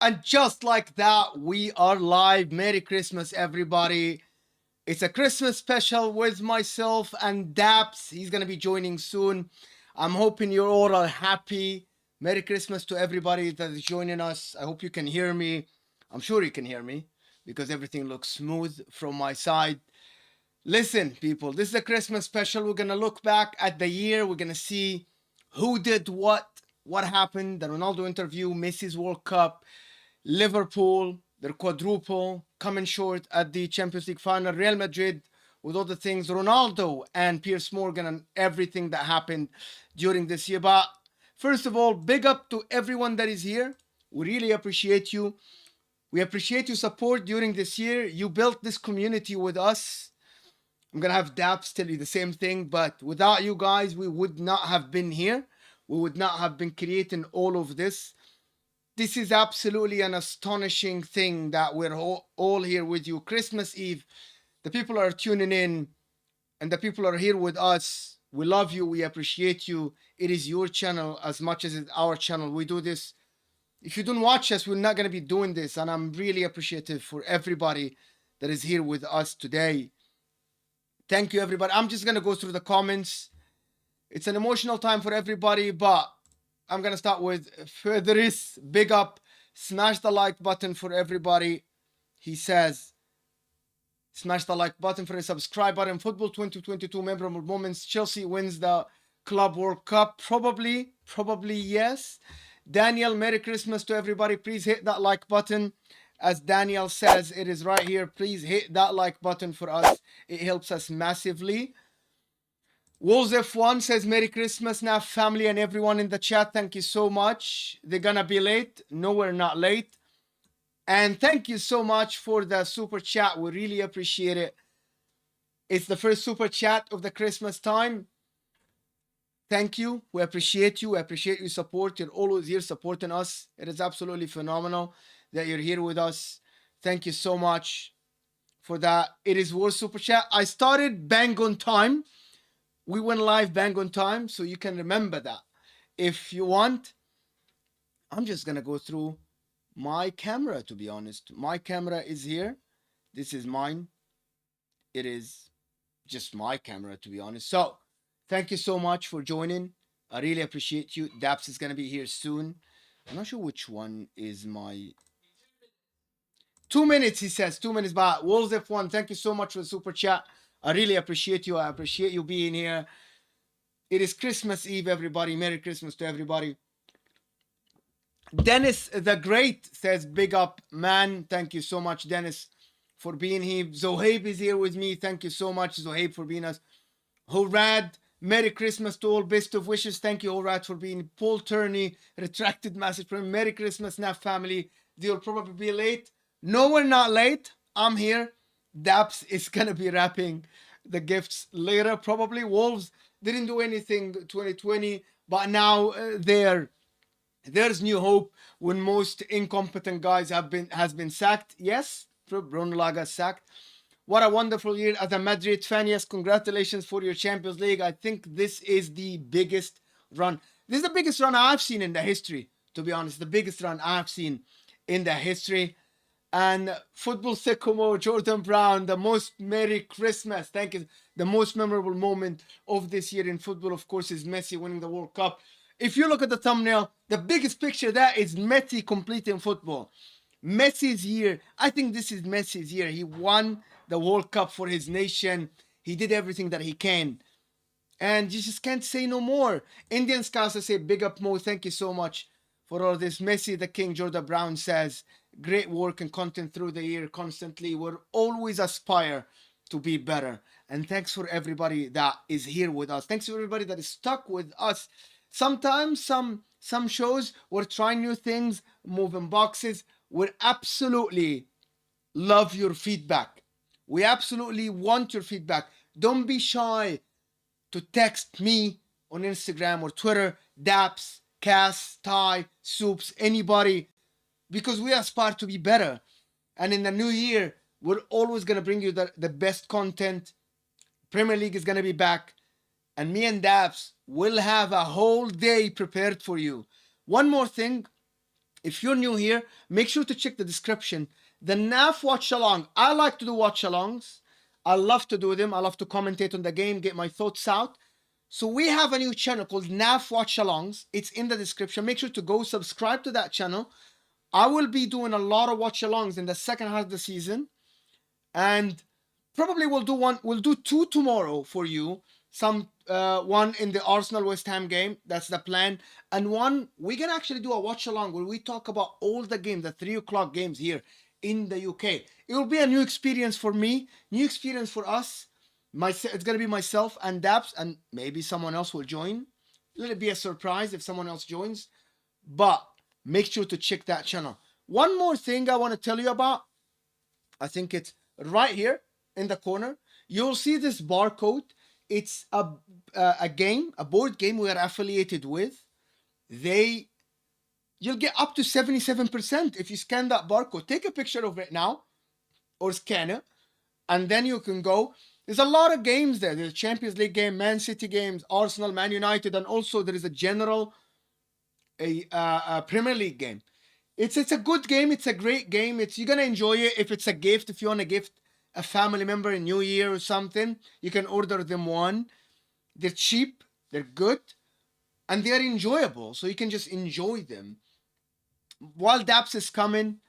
And just like that, we are live. Merry Christmas, everybody. It's a Christmas special with myself and Daps. He's going to be joining soon. I'm hoping you all are happy. Merry Christmas to everybody that is joining us. I hope you can hear me. I'm sure you can hear me because everything looks smooth from my side. Listen, people, this is a Christmas special. We're going to look back at the year. We're going to see who did what happened, the Ronaldo interview, Messi's World Cup, Liverpool, their quadruple, coming short at the Champions League final, Real Madrid, with all the things, Ronaldo and Piers Morgan and everything that happened during this year. But first of all, big up to everyone that is here. We really appreciate you. We appreciate your support during this year. You built this community with us. I'm going to have Daps tell you the same thing, but without you guys, we would not have been here. We would not have been creating all of this. This is absolutely an astonishing thing that we're all here with you. Christmas Eve, the people are tuning in and the people are here with us. We love you. We appreciate you. It is your channel as much as it's our channel. We do this. If you don't watch us, we're not going to be doing this. And I'm really appreciative for everybody that is here with us today. Thank you, everybody. I'm just going to go through the comments. It's an emotional time for everybody, but I'm going to start with Fedris. Big up. Smash the like button for everybody. He says, smash the like button for the subscribe button. Football 2022 memorable moments. Chelsea wins the Club World Cup. Probably yes. Daniel, Merry Christmas to everybody. Please hit that like button. As Daniel says, it is right here. Please hit that like button for us. It helps us massively. Wolves F1 says, Merry Christmas, NAF family and everyone in the chat. Thank you so much. They're going to be late. No, we're not late. And thank you so much for the super chat. We really appreciate it. It's the first super chat of the Christmas time. Thank you. We appreciate you. We appreciate your support. You're always here supporting us. It is absolutely phenomenal that you're here with us. Thank you so much for that. It is worth super chat. I started bang on time. We went live bang on time, so you can remember that. If you want, I'm just going to go through my camera, to be honest. My camera is here. This is mine. It is just my camera, to be honest. So, thank you so much for joining. I really appreciate you. Daps is going to be here soon. I'm not sure which one is my... 2 minutes, he says. 2 minutes, but Wolves F1, thank you so much for the super chat. I really appreciate you. I appreciate you being here. It is Christmas Eve, everybody. Merry Christmas to everybody. Dennis the Great says, big up, man. Thank you so much, Dennis, for being here. Zohaib is here with me. Thank you so much, Zohaib, for being us. Horad, Merry Christmas to all. Best of wishes. Thank you, Horad, for being. Paul Turney, retracted message from Merry Christmas, NAF family. They'll probably be late. No, we're not late. I'm here. Daps is going to be wrapping the gifts later, probably. Wolves didn't do anything 2020, but now there's new hope when most incompetent guys has been sacked. Yes, Bruno Laga sacked. What a wonderful year as a Madrid fan. Yes, congratulations for your Champions League. I think this is the biggest run. This is the biggest run I've seen in the history, to be honest. The biggest run I've seen in the history. And Football Sycamore, Jordan Brown, the most Merry Christmas. Thank you. The most memorable moment of this year in football, of course, is Messi winning the World Cup. If you look at the thumbnail, the biggest picture there is Messi completing football. Messi's year. I think this is Messi's year. He won the World Cup for his nation. He did everything that he can. And you just can't say no more. Indian Scouts say, big up Mo. Thank you so much for all this. Messi the King, Jordan Brown says, great work and content through the year constantly. We're always aspire to be better. And thanks for everybody that is here with us. Thanks for everybody that is stuck with us. Sometimes some shows we're trying new things, moving boxes. We absolutely love your feedback. We absolutely want your feedback. Don't be shy to text me on Instagram or Twitter, Daps, Cass, Ty, Soups, anybody, because we aspire to be better. And in the new year, we're always going to bring you the best content. Premier League is going to be back. And me and Daps will have a whole day prepared for you. One more thing, if you're new here, make sure to check the description. The NAF watch along. I like to do watch alongs. I love to do them. I love to commentate on the game, get my thoughts out. So we have a new channel called NAF Watchalongs. It's in the description. Make sure to go subscribe to that channel. I will be doing a lot of watch-alongs in the second half of the season. And probably we'll do two tomorrow for you. One in the Arsenal West Ham game. That's the plan. And one, we can actually do a watch-along where we talk about all the games, the 3 o'clock games here in the UK. It will be a new experience for me, new experience for us. It's going to be myself and Daps, and maybe someone else will join. Let it be a surprise if someone else joins. But make sure to check that channel. One more thing I want to tell you about. I think it's right here in the corner. You'll see this barcode. It's a game, a board game we are affiliated with. You'll get up to 77% if you scan that barcode. Take a picture of it now or scan it, and then you can go. There's a lot of games there. There's a Champions League game, Man City games, Arsenal, Man United, and also there is a general Premier League game. It's a good game. It's a great game. You're gonna enjoy it. If it's a gift, if you want to gift a family member in New Year or something, you can order them one. They're cheap, they're good, and they're enjoyable. So you can just enjoy them. While Daps is coming,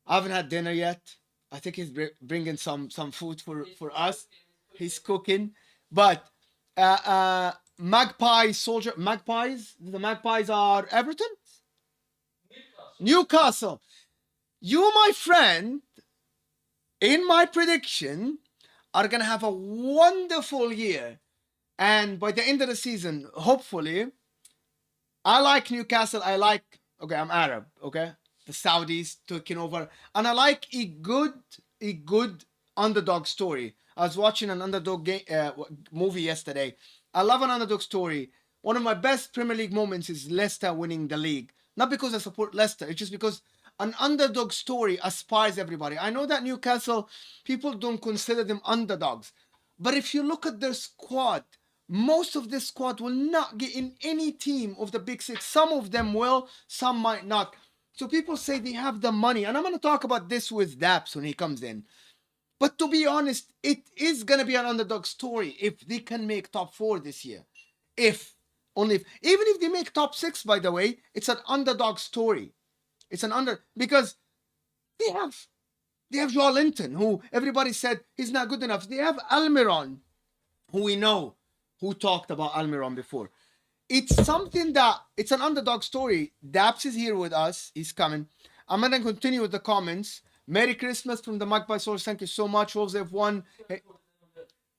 I haven't had dinner yet. I think he's bringing some food for us. He's cooking, but Magpies. The Magpies are Everton, Newcastle. You, my friend, in my prediction, are gonna have a wonderful year, and by the end of the season, hopefully, I like Newcastle. I'm Arab. Okay, the Saudis taking over, and I like a good underdog story. I was watching an underdog movie yesterday. I love an underdog story. One of my best Premier League moments is Leicester winning the league. Not because I support Leicester, it's just because an underdog story aspires everybody. I know that Newcastle, people don't consider them underdogs. But if you look at their squad, most of this squad will not get in any team of the big six. Some of them will, some might not. So people say they have the money. And I'm going to talk about this with Daps when he comes in. But to be honest, it is going to be an underdog story if they can make top 4 this year. Even if they make top 6, by the way, it's an underdog story. Because they have Joao Linton, who everybody said he's not good enough. They have Almiron, who we know, who talked about Almiron before. It's an underdog story. Daps is here with us. He's coming. I'm going to continue with the comments. Merry Christmas from the Magpie Source. Thank you so much. Wolves have won.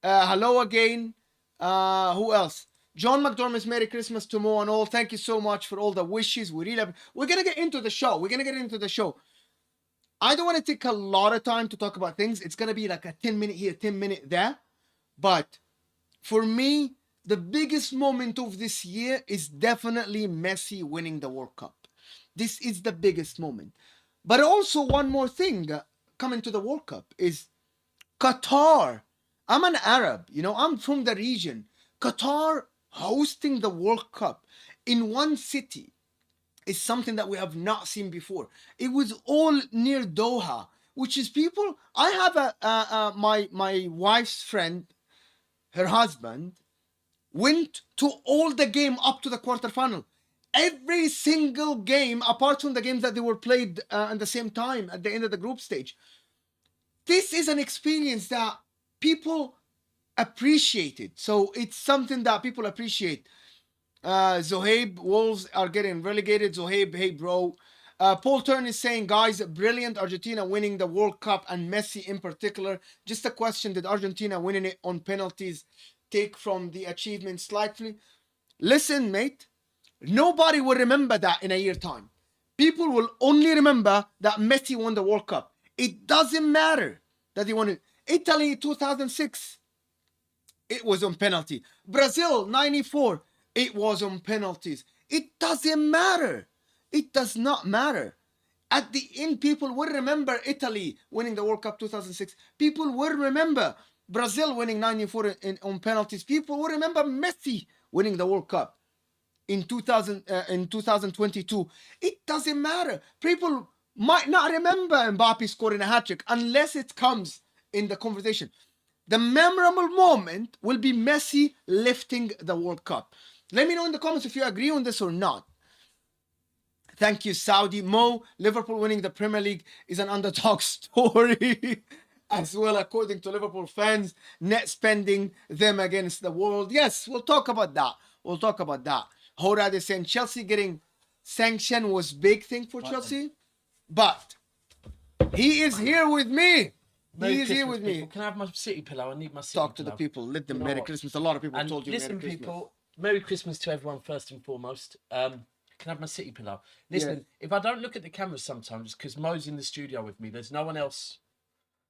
Hello again. Who else? John McDormand's Merry Christmas to Mo and all. Thank you so much for all the wishes. We're going to get into the show. I don't want to take a lot of time to talk about things. It's going to be like a 10-minute here, 10-minute there. But for me, the biggest moment of this year is definitely Messi winning the World Cup. This is the biggest moment. But also one more thing coming to the World Cup is Qatar. I'm an Arab, I'm from the region. Qatar hosting the World Cup in one city is something that we have not seen before. It was all near Doha, which is people. I have my wife's friend, her husband, went to all the game up to the quarterfinal. Every single game, apart from the games that they were played at the same time at the end of the group stage. This is an experience that people appreciated. So it's something that people appreciate. Zohaib, Wolves are getting relegated. Zohaib, hey bro. Paul Turn is saying, guys, brilliant Argentina winning the World Cup and Messi in particular. Just a question, did Argentina winning it on penalties take from the achievement slightly? Listen, mate. Nobody will remember that in a year time. People will only remember that Messi won the World Cup. It doesn't matter that he won it. Italy 2006, it was on penalty. Brazil 94, it was on penalties. It doesn't matter. It does not matter. At the end, people will remember Italy winning the World Cup 2006. People will remember Brazil winning 94 on penalties. People will remember Messi winning the World Cup in 2022. It doesn't matter. People might not remember Mbappe scoring a hat-trick unless it comes in the conversation. The memorable moment will be Messi lifting the World Cup. Let me know in the comments if you agree on this or not. Thank you, Saudi. Mo, Liverpool winning the Premier League is an underdog story as well, according to Liverpool fans. Net spending them against the world. Yes, we'll talk about that. We'll talk about that. Horad is saying Chelsea getting sanctioned was big thing for Chelsea. But he is here with me. He is here with me. Can I have my city pillow? I need my city Talk to the people. Let them Merry Christmas. A lot of people told you listen, Merry Christmas. people, Merry Christmas to everyone first and foremost. Can I have my city pillow? Listen, if I don't look at the cameras sometimes, because Mo's in the studio with me, there's no one else.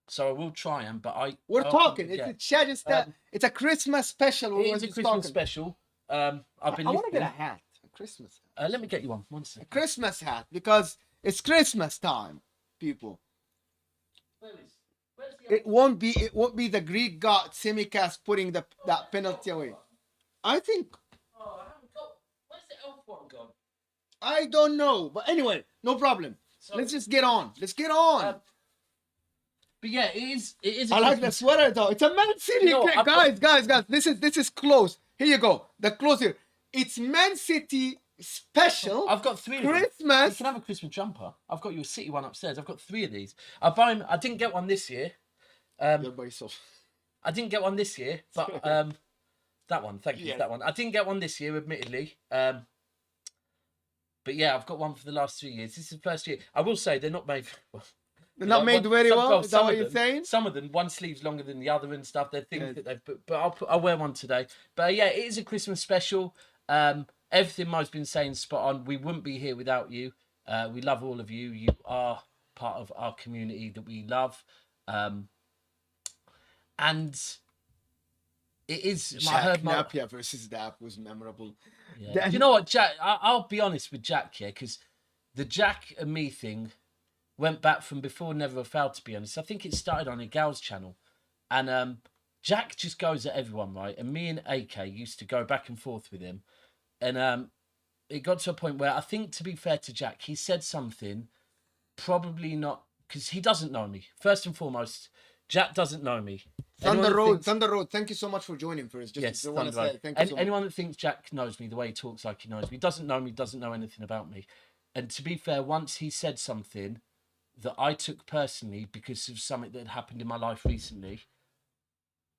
So I will try him, but we're talking. It's a Christmas special. It is a Christmas special. I want to get a hat. A Christmas hat. Let me get you one. One second. A Christmas hat, because it's Christmas time, people. It won't be the Greek god Tsimikas putting that penalty away. I think. Oh, I haven't got. Where's the elf one gone? I don't know, but anyway, no problem. So, let's just get on. Let's get on. But yeah, it is. I like the sweater though. It's a Man City. No, guys. This is close. Here you go. The close here. It's Man City special. I've got 3 Christmas. Of them. You can have a Christmas jumper. I've got you a City one upstairs. I've got 3 of these. I didn't get one this year. You're by yourself. I didn't get one this year, but that one. Thank you. Yeah. That one. I didn't get one this year, admittedly. But yeah, I've got one for the last 3 years. This is the first year. I will say they're not made. They're not made very well. Is that what you're saying? Some of them, one sleeve's longer than the other and stuff. They're things that they've put. But I'll wear one today. But yeah, it is a Christmas special. Everything Mo's been saying spot on. We wouldn't be here without you. We love all of you. You are part of our community that we love. And it is. Jack Napier versus Dap was memorable. Yeah. You know what, Jack? I'll be honest with Jack here, because the Jack and me thing went back from before Never a Foul, to be honest. I think it started on a gal's channel. And Jack just goes at everyone, right? And me and AK used to go back and forth with him. And it got to a point where I think, to be fair to Jack, he said something, probably not, because he doesn't know me. First and foremost, Jack doesn't know me. Thunder Road, thank you so much for joining for us. Yes, want to say thank you so much. Anyone that thinks Jack knows me the way he talks like he knows me, doesn't know me, doesn't know anything about me. And to be fair, once he said something that I took personally because of something that had happened in my life recently.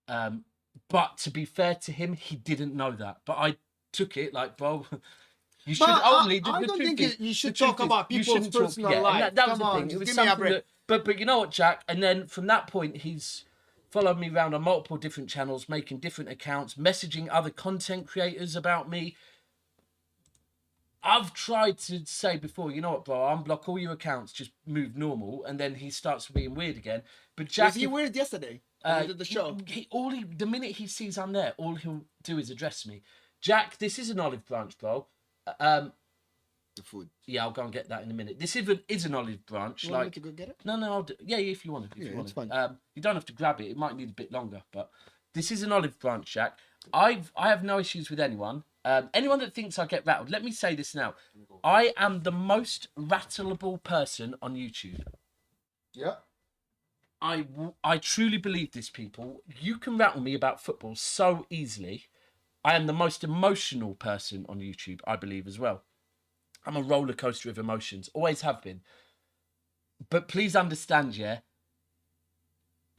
But to be fair to him, he didn't know that. But I took it like, bro, you should only. I don't think you should talk about people's personal life. That was the thing. It was something that, but you know what, Jack? And then from that point, he's followed me around on multiple different channels, making different accounts, messaging other content creators about me. I've tried to say before, you know what, bro, unblock all your accounts, just move normal, and then he starts being weird again. But Jack, was he weird yesterday? He did the show. The minute he sees I'm there, all he'll do is address me. Jack, this is an olive branch, bro. The food. Yeah, I'll go and get that in a minute. This even is an olive branch. You want me to go get it? No, I'll do. Yeah, if you want to. If you want it's fine. You don't have to grab it. It might need a bit longer, but this is an olive branch, Jack. I have no issues with anyone. Anyone that thinks I get rattled, let me say this now. I am the most rattleable person on YouTube. Yeah. I truly believe this, people. You can rattle me about football so easily. I am the most emotional person on YouTube, I believe, as well. I'm a roller coaster of emotions. Always have been. But please understand, yeah,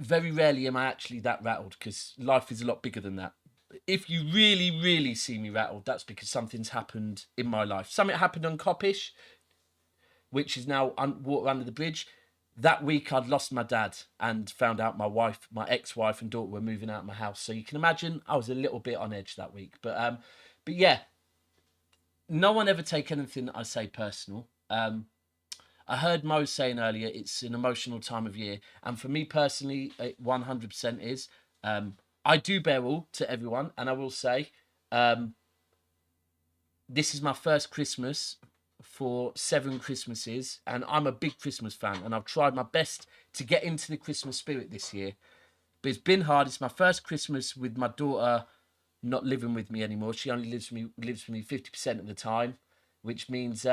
very rarely am I actually that rattled, because life is a lot bigger than that. If you really, really see me rattled, that's because something's happened in my life. Something happened on Coppish, which is now water under the bridge. That week, I'd lost my dad and found out my ex-wife and daughter were moving out of my house. So you can imagine I was a little bit on edge that week. But yeah, no one ever take anything I say personal. I heard Mo saying earlier it's an emotional time of year, and for me personally, it 100% is. I do bear all to everyone, and I will say, this is my first Christmas for 7 Christmases, and I'm a big Christmas fan, and I've tried my best to get into the Christmas spirit this year. But it's been hard. It's my first Christmas with my daughter not living with me anymore. She only lives with me 50% of the time, which means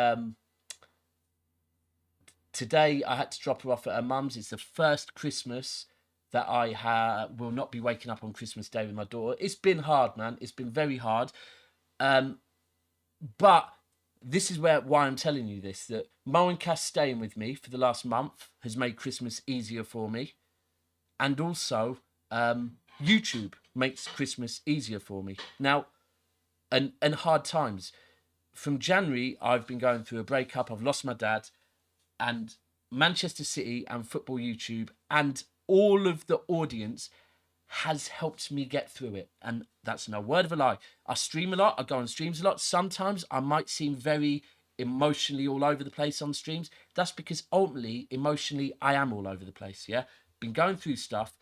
today I had to drop her off at her mum's. It's the first Christmas that I will not be waking up on Christmas Day with my daughter. It's been hard, man. It's been very hard. But this is why I'm telling you this, that Mo and Cass staying with me for the last month has made Christmas easier for me. And also, YouTube makes Christmas easier for me. Now, and hard times. From January, I've been going through a breakup. I've lost my dad. And Manchester City and Football YouTube and all of the audience has helped me get through it. And that's no word of a lie. I stream a lot. I go on streams a lot. Sometimes I might seem very emotionally all over the place on streams. That's because ultimately, emotionally, I am all over the place, yeah? Been going through stuff.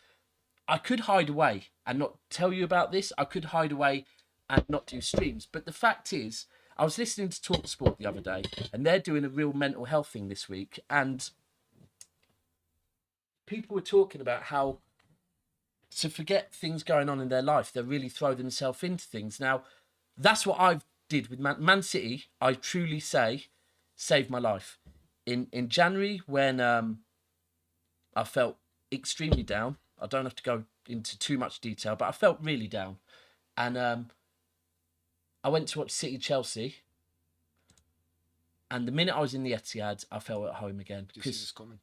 I could hide away and not tell you about this. I could hide away and not do streams. But the fact is, I was listening to TalkSport the other day, and they're doing a real mental health thing this week. And people were talking about how to forget things going on in their life, they really throw themselves into things. Now, that's what I did with Man City. I truly say, saved my life. In January, when I felt extremely down, I don't have to go into too much detail, but I felt really down. And I went to watch City Chelsea. And the minute I was in the Etihad, I felt at home again. This is coming.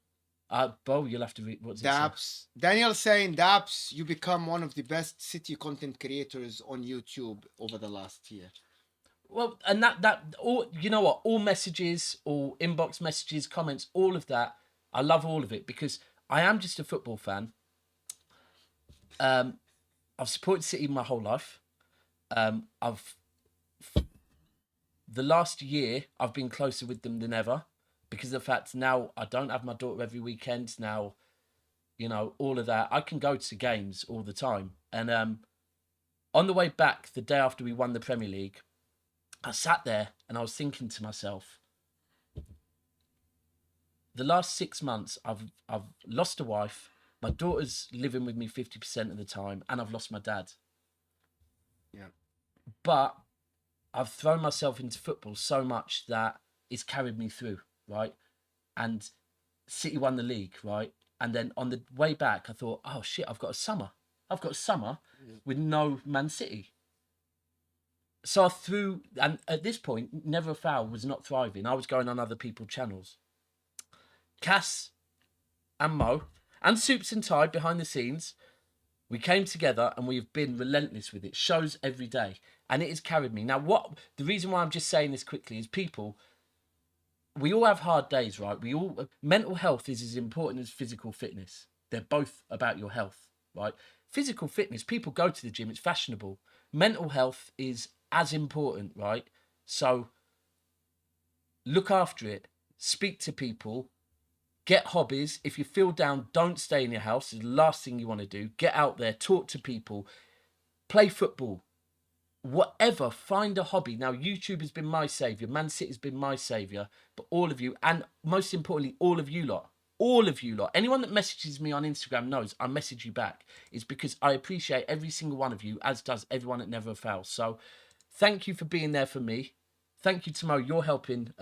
Bo, you'll have to read what's Daps. Daniel saying, Daps, you become one of the best City content creators on YouTube over the last year. Well, and that all, you know what, all messages, all inbox messages, comments, all of that, I love all of it because I am just a football fan. I've supported City my whole life. The last year I've been closer with them than ever because of the fact now I don't have my daughter every weekend. Now, you know, all of that. I can go to games all the time. And on the way back, the day after we won the Premier League, I sat there and I was thinking to myself, the last 6 months I've lost a wife, my daughter's living with me 50% of the time, and I've lost my dad. Yeah. But I've thrown myself into football so much that it's carried me through, right? And City won the league, right? And then on the way back, I thought, oh shit, I've got a summer. I've got a summer with no Man City. So I threw, and at this point, Never a Foul was not thriving. I was going on other people's channels. Cass and Mo and Soups and Tide behind the scenes, we came together and we have been relentless with it. Shows every day. And it has carried me. Now, the reason why I'm just saying this quickly is people, we all have hard days, right? Mental health is as important as physical fitness. They're both about your health, right? Physical fitness, people go to the gym, it's fashionable. Mental health is as important, right? So look after it, speak to people, get hobbies. If you feel down, don't stay in your house. It's the last thing you want to do. Get out there, talk to people, play football, whatever, find a hobby. Now, YouTube has been my saviour. Man City has been my saviour. But all of you, and most importantly, all of you lot, anyone that messages me on Instagram knows I message you back. It's because I appreciate every single one of you, as does everyone at Never Fails. So thank you for being there for me. Thank you to Mo, you're helping.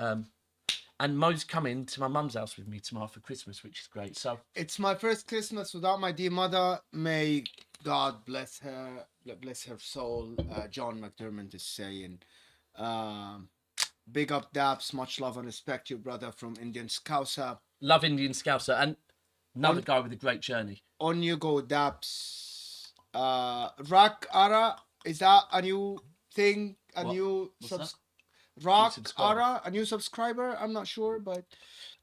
And Mo's coming to my mum's house with me tomorrow for Christmas, which is great. So it's my first Christmas without my dear mother. May God bless her soul. John McDermott is saying, big up Daps, much love and respect, your brother from Indian Scouser. Love Indian Scouser, and another guy with a great journey. On you go, Daps. Rak Ara, is that a new thing? Rock Ara, a new subscriber? I'm not sure, but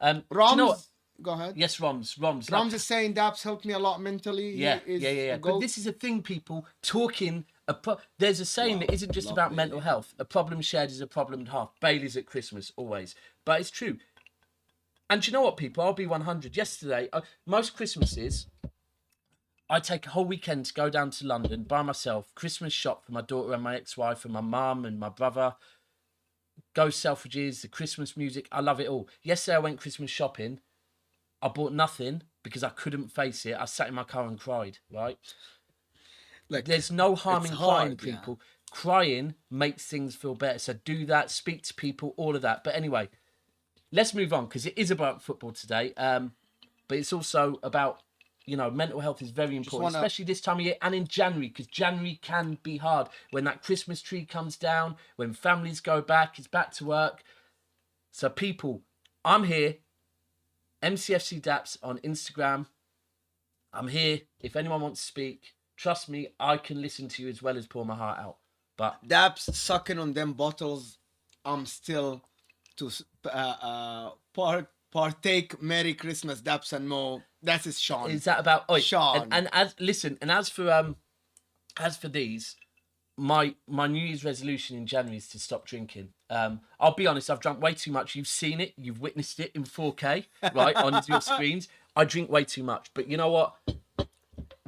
Roms, you know go ahead. Yes, Roms. Roms is saying Daps helped me a lot mentally. Yeah. But this is a thing, people talking. There's a saying that isn't just about mental health. A problem shared is a problem half. Bailey's at Christmas always, but it's true. And do you know what, people? I'll be 100. Yesterday, most Christmases, I take a whole weekend to go down to London by myself, Christmas shop for my daughter and my ex-wife and my mum and my brother, go Selfridges, the Christmas music. I love it all. Yesterday, I went Christmas shopping. I bought nothing because I couldn't face it. I sat in my car and cried, right? Like, there's no harm in crying, hard, yeah. people. Crying makes things feel better. So do that, speak to people, all of that. But anyway, let's move on because it is about football today. But it's also about, you know, mental health is very important, especially this time of year and in January, because January can be hard. When that Christmas tree comes down, when families go back, it's back to work. So people, I'm here, MCFC Daps on Instagram. I'm here. If anyone wants to speak, trust me, I can listen to you as well as pour my heart out. But Daps sucking on them bottles. I'm still to partake. Merry Christmas, Daps and Mo. That is Sean. is that about Sean? And as for these, my New Year's resolution in January is to stop drinking. I'll be honest, I've drunk way too much. You've seen it, you've witnessed it in 4K, right, on your screens. I drink way too much. But you know what?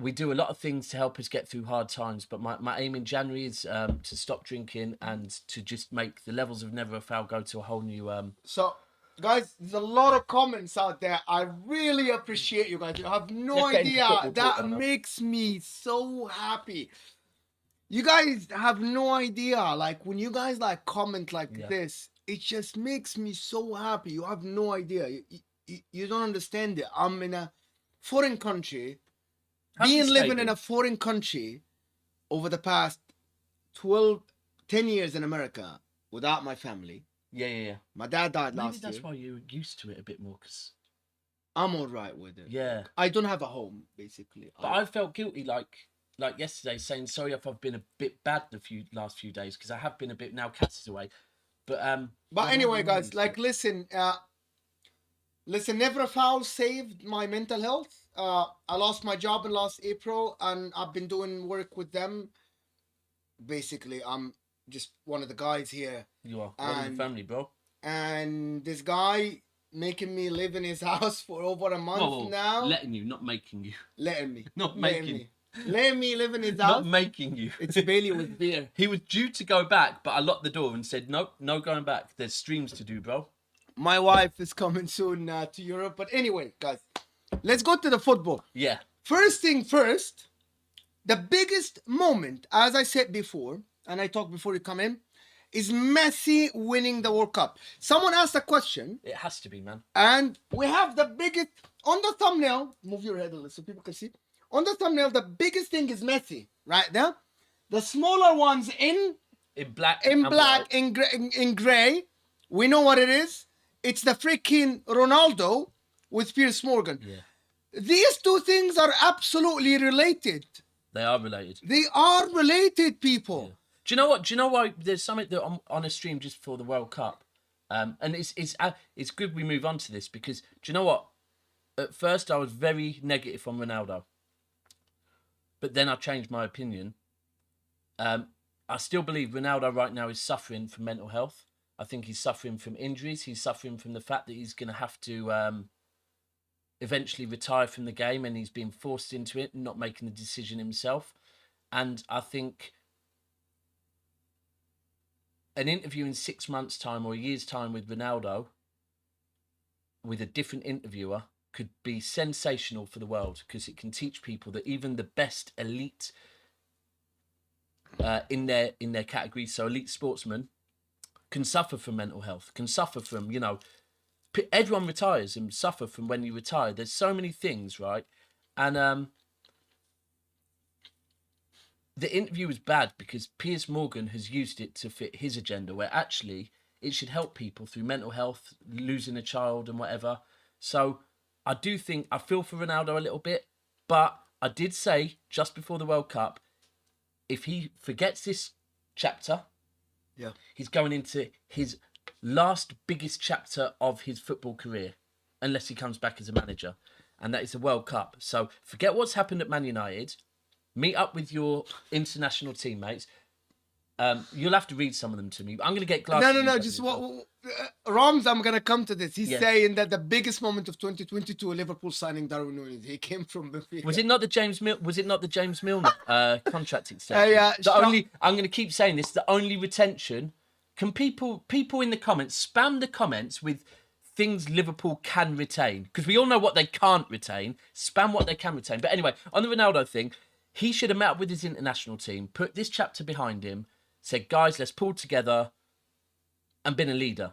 We do a lot of things to help us get through hard times. But my aim in January is to stop drinking and to just make the levels of Never a Foul go to a whole new... So, guys, there's a lot of comments out there. I really appreciate you guys. You have no idea. That makes me so happy. You guys have no idea. Like, when you guys, like, comment like this, it just makes me so happy. You have no idea. You don't understand it. I'm in a foreign country. Living in a foreign country over the past 10 years in America without my family. Yeah. My dad died last year. Maybe that's why you're used to it a bit more, because... I'm all right with it. Yeah. I don't have a home, basically. But I felt guilty, like yesterday, saying sorry if I've been a bit bad the last few days, because I have been a bit now. Cat is away, but anyway, guys, like, listen, Never a Foul saved my mental health. I lost my job in last April, and I've been doing work with them. Basically, I'm just one of the guys here. You are one of the family, bro. And this guy making me live in his house for over a month now. Letting you, not making you. Letting me. Not making me. Letting me live in his house. Not making you. It's Bailey with beer. He was due to go back, but I locked the door and said, nope, no going back. There's streams to do, bro. My wife is coming soon to Europe. But anyway, guys, let's go to the football. Yeah. First thing first, the biggest moment, as I said before, and I talked before you come in, is Messi winning the World Cup. Someone asked a question. It has to be, man. And we have the biggest, on the thumbnail, move your head a little so people can see. On the thumbnail, the biggest thing is Messi, right there. The smaller ones in black, in gray. We know what it is. It's the freaking Ronaldo with Piers Morgan. Yeah. These two things are absolutely related. They are related. They are related, people. Yeah. Do you know why there's something that I'm on a stream just for the World Cup, and it's good we move on to this, because do you know what? At first I was very negative on Ronaldo, but then I changed my opinion. I still believe Ronaldo right now is suffering from mental health. I think he's suffering from injuries. He's suffering from the fact that he's going to have to eventually retire from the game, and he's being forced into it and not making the decision himself. And I think an interview in 6 months' time or a year's time with Ronaldo, with a different interviewer, could be sensational for the world, because it can teach people that even the best elite in their category, so elite sportsmen, can suffer from mental health, can suffer from, you know, everyone retires and suffer from when you retire. There's so many things, right? And the interview was bad because Piers Morgan has used it to fit his agenda, where actually it should help people through mental health, losing a child and whatever. So I do think, I feel for Ronaldo a little bit, but I did say just before the World Cup, if he forgets this chapter, he's going into his last biggest chapter of his football career, unless he comes back as a manager, and that is the World Cup. So forget what's happened at Man United. Meet up with your international teammates. You'll have to read some of them to me. I'm going to get glasses. No. Just what? Rams, I'm gonna come to this. He's Yeah. saying that the biggest moment of 2022, Liverpool signing Darwin Núñez. He came from Benfica. Was it not the James Milner contract extension? yeah, I'm going to keep saying this. The only retention. Can people in the comments spam the comments with things Liverpool can retain? Because we all know what they can't retain. Spam what they can retain. But anyway, on the Ronaldo thing, he should have met up with his international team, put this chapter behind him, said, guys, let's pull together, and been a leader.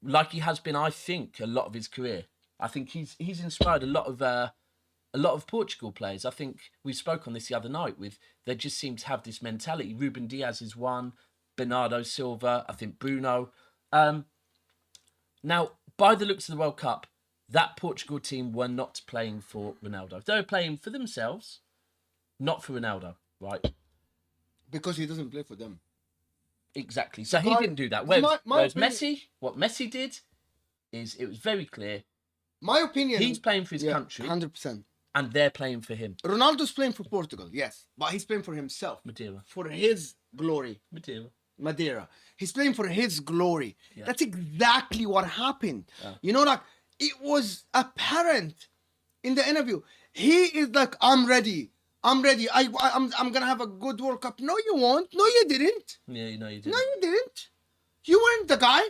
Like he has been, I think, a lot of his career. I think he's inspired a lot of Portugal players. I think we spoke on this the other night. They just seem to have this mentality. Ruben Diaz is one, Bernardo Silva, I think Bruno. Now, by the looks of the World Cup, that Portugal team were not playing for Ronaldo. They were playing for themselves, not for Ronaldo, right? Because he doesn't play for them. Exactly. So he didn't do that. Whereas Messi, what Messi did is it was very clear. My opinion. He's playing for his country. 100%. And they're playing for him. Ronaldo's playing for Portugal, yes. But he's playing for himself. Madeira. For his glory. Madeira. He's playing for his glory. Yeah. That's exactly what happened. Yeah. You know, like, it was apparent in the interview. He is like, I'm ready. I'm ready. I'm going to have a good World Cup. No, you won't. No, you didn't. Yeah, you know you didn't. No, you didn't. You weren't the guy.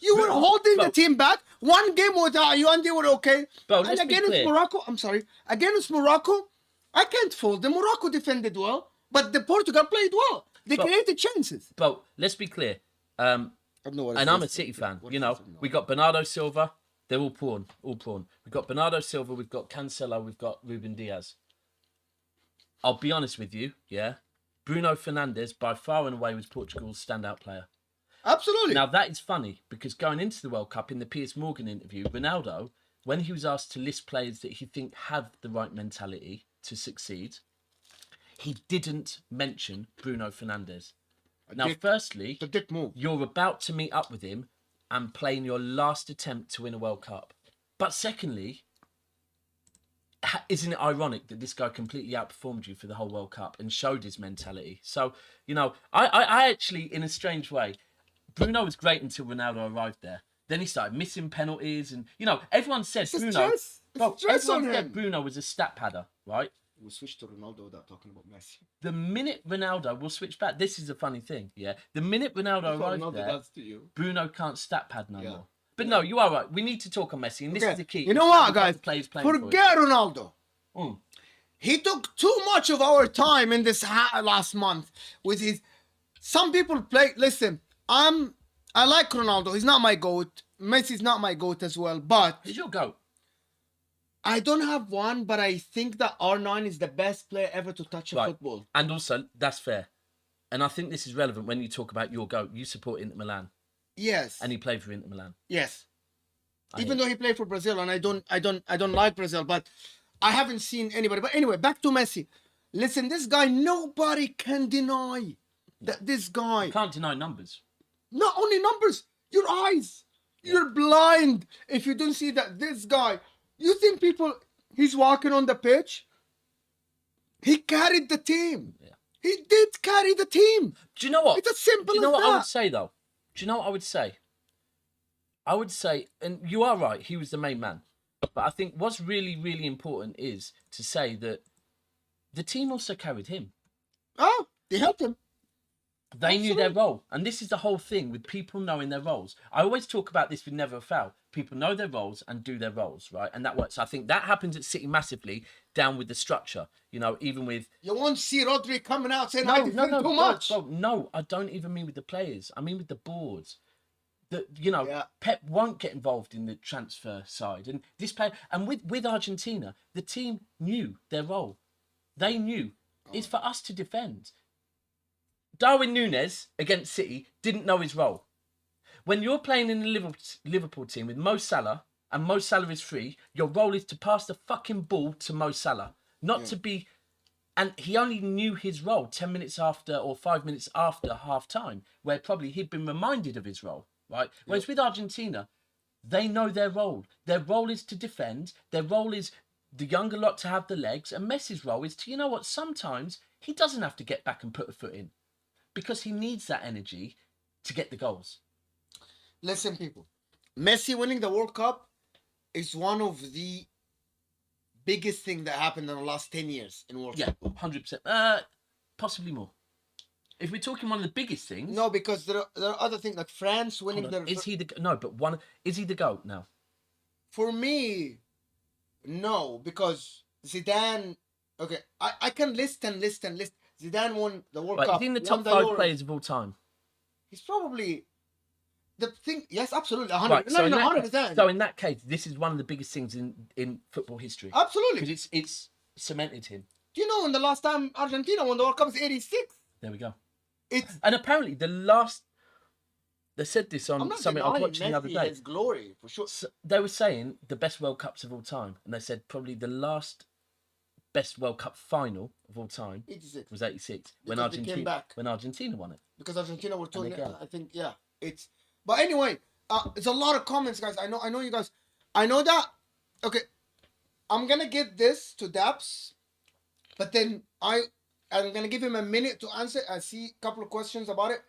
You were holding the team back. One game without you and they were okay. And against Morocco, I'm sorry. Against Morocco, I can't fault them. Morocco defended well, but the Portugal played well. They created chances. But let's be clear. And I'm a City fan. You know, we got Bernardo Silva. They're all prawn. We've got Bernardo Silva. We've got Cancelo. We've got Ruben Diaz. I'll be honest with you, yeah. Bruno Fernandes, by far and away, was Portugal's standout player. Absolutely. Now, that is funny, because going into the World Cup, in the Piers Morgan interview, Ronaldo, when he was asked to list players that he think have the right mentality to succeed, he didn't mention Bruno Fernandes. Firstly, you're about to meet up with him and play in your last attempt to win a World Cup. But secondly, isn't it ironic that this guy completely outperformed you for the whole World Cup and showed his mentality? So, you know, I actually, in a strange way, Bruno was great until Ronaldo arrived there. Then he started missing penalties, and you know, everyone said Bruno was a stat padder, right? We'll switch to Ronaldo without talking about Messi. The minute Ronaldo, we'll switch back. This is a funny thing, yeah. The minute Ronaldo arrived there, Bruno can't stat pad no more. But no, you are right. We need to talk on Messi, and this is the key. You know what, guys? Forget Ronaldo. He took too much of our time in this last month with his. Some people play. Listen, I like Ronaldo. He's not my GOAT. Messi's not my GOAT as well. But he's your GOAT. I don't have one, but I think that R9 is the best player ever to touch a football. And also, that's fair. And I think this is relevant when you talk about your GOAT. You support Inter Milan. Yes. And he played for Inter Milan. Yes. Even though he played for Brazil, and I don't like Brazil, but I haven't seen anybody. But anyway, back to Messi. Listen, this guy, nobody can deny that this guy. You can't deny numbers. Not only numbers, your eyes. You're blind if you don't see that this guy. You think he's walking on the pitch? He carried the team. Yeah. He did carry the team. Do you know what? It's as simple as that. Do you know what I would say, though? Do you know what I would say? I would say, and you are right, he was the main man. But I think what's really, really important is to say that the team also carried him. Oh, they helped him. They knew their role. And this is the whole thing with people knowing their roles. I always talk about this with Never a Foul. People know their roles and do their roles, right? And that works. I think that happens at City massively, down with the structure. You know, even with... You won't see Rodri coming out saying, I defend too much. No, I don't even mean with the players. I mean with the boards. Pep won't get involved in the transfer side. And this player... And with Argentina, the team knew their role. They knew. It's for us to defend. Darwin Núñez against City didn't know his role. When you're playing in the Liverpool team with Mo Salah, and Mo Salah is free, your role is to pass the fucking ball to Mo Salah, not to be... And he only knew his role 10 minutes after or 5 minutes after half-time, where probably he'd been reminded of his role, right? Whereas with Argentina, they know their role. Their role is to defend. Their role is the younger lot to have the legs. And Messi's role is to, you know what, sometimes he doesn't have to get back and put a foot in, because he needs that energy to get the goals. Listen, people. Messi winning the World Cup is one of the biggest thing that happened in the last 10 years in World Yeah, Cup. 100%. Possibly more. If we're talking one of the biggest things. No, because there are other things like France winning Hold on, their. is he the no? But one is he the GOAT now? For me, no, because Zidane. Okay, I can list and list and list. Zidane won the World Right, Cup. is he in the won top 5 Euros. players of all time? He's probably the thing. Yes, absolutely, 100. Right, No, no, 100%. so in that case, this is one of the biggest things in football history. Absolutely, because it's cemented him. Do you know when the last time Argentina won the World Cup was 86? There we go. It's And apparently the last. They said this I'm on not something I was denying watching the other Messi day. his glory for sure. So they were saying the best World Cups of all time, and they said probably the last best World Cup final of all time 86 was 86 when Because they came Argentina back. when Argentina won it. because Argentina were And they torn. can. I think yeah, it's. But anyway, it's a lot of comments, guys. I know you guys. I know that. Okay, I'm gonna give this to Daps, but then I'm gonna give him a minute to answer. I see a couple of questions about it.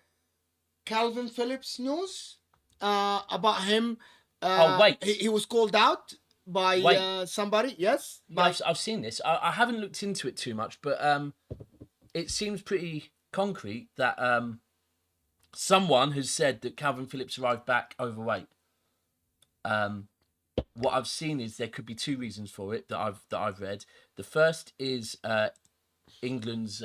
Calvin Phillips news about him. Oh, wait. He was called out by Wait. somebody. Yes, Yeah, I've seen this. I haven't looked into it too much, but it seems pretty concrete that someone has said that Calvin Phillips arrived back overweight. What I've seen is there could be 2 reasons for it that I've read. The first is England's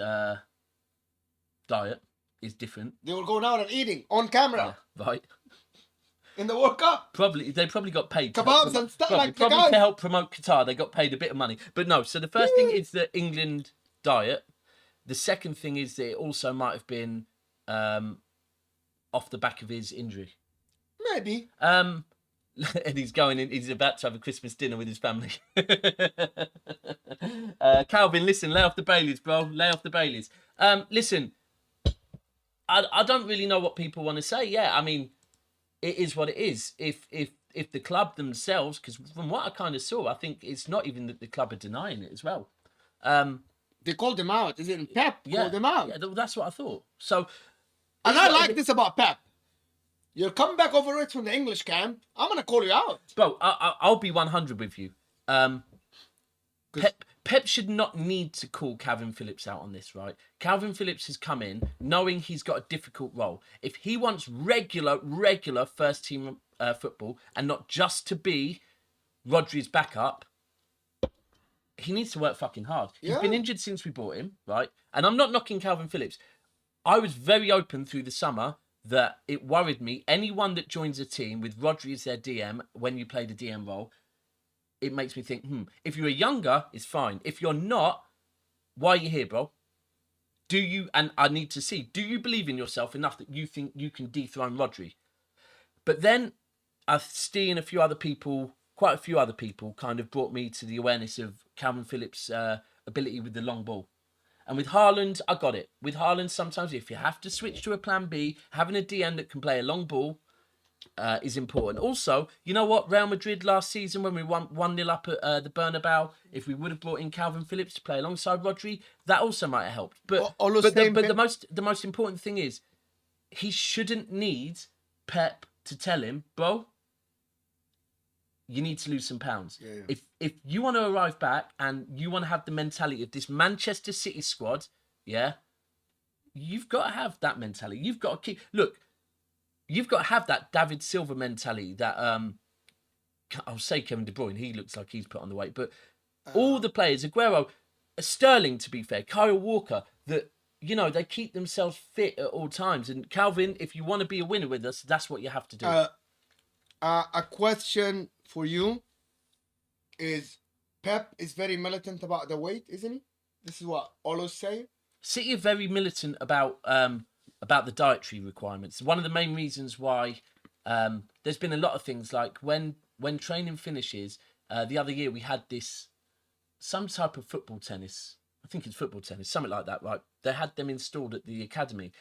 diet is different. They were going out and eating on camera Right. in the World Cup. They probably got paid. Kebabs and stuff like the probably guys. to help promote Qatar. They got paid a bit of money. But no, so the first thing is the England diet. The second thing is that it also might have been off the back of his injury. Maybe. And he's going in. He's about to have a Christmas dinner with his family. Calvin, listen, lay off the Baileys, bro. Lay off the Baileys. Listen, I don't really know what people want to say. Yeah, I mean, it is what it is. If the club themselves, because from what I kind of saw, I think it's not even that the club are denying it as well. They called him out. Is it Pep called him out? Yeah, that's what I thought. So, And I like this about Pep. You're coming back over it from the English camp. I'm gonna call you out. bro, I'll be 100 with you. Pep should not need to call Calvin Phillips out on this, right? Calvin Phillips has come in knowing he's got a difficult role. If he wants regular first team football and not just to be Rodri's backup, he needs to work fucking hard. He's been injured since we bought him, right? And I'm not knocking Calvin Phillips. I was very open through the summer that it worried me. Anyone that joins a team with Rodri as their DM when you play the DM role, it makes me think, if you're younger, it's fine. If you're not, why are you here, bro? Do you, and I need to see, do you believe in yourself enough that you think you can dethrone Rodri? But then I've seen quite a few other people kind of brought me to the awareness of Calvin Phillips' ability with the long ball. And with Haaland, I got it. With Haaland, sometimes if you have to switch to a plan B, having a DM that can play a long ball is important. Also, you know what? Real Madrid last season when we won 1-0 up at the Bernabeu, if we would have brought in Calvin Phillips to play alongside Rodri, that also might have helped. But the most important thing is he shouldn't need Pep to tell him, bro, you need to lose some pounds. Yeah. If you want to arrive back and you want to have the mentality of this Manchester City squad, you've got to have that mentality. You've got to you've got to have that David Silva mentality that I'll say Kevin De Bruyne, he looks like he's put on the weight, but all the players, Aguero, Sterling, to be fair, Kyle Walker, that they keep themselves fit at all times. And Calvin, if you want to be a winner with us, that's what you have to do. A question for you is, Pep is very militant about the weight, isn't he? This is what Olo's saying. City are very militant about the dietary requirements. One of the main reasons why there's been a lot of things like when training finishes. The other year we had some type of football tennis. I think it's football tennis, something like that, right? They had them installed at the academy,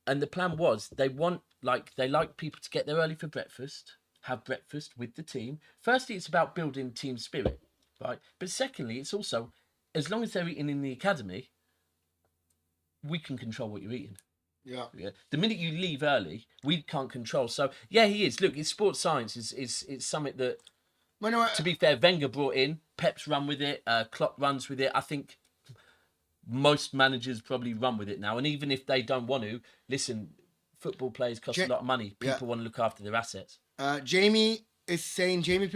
and the plan was they like people to get there early for breakfast, have breakfast with the team. Firstly, it's about building team spirit, right? But secondly, it's also, as long as they're eating in the academy, we can control what you're eating. Yeah. The minute you leave early, we can't control. So yeah, he is. Look, it's sports science. It's something that, But anyway, to be fair, Wenger brought in. Pep's run with it. Klopp runs with it. I think most managers probably run with it now. And even if they don't want to, listen, football players cost a lot of money. People want to look after their assets. Jamie Pearson is saying, Jamie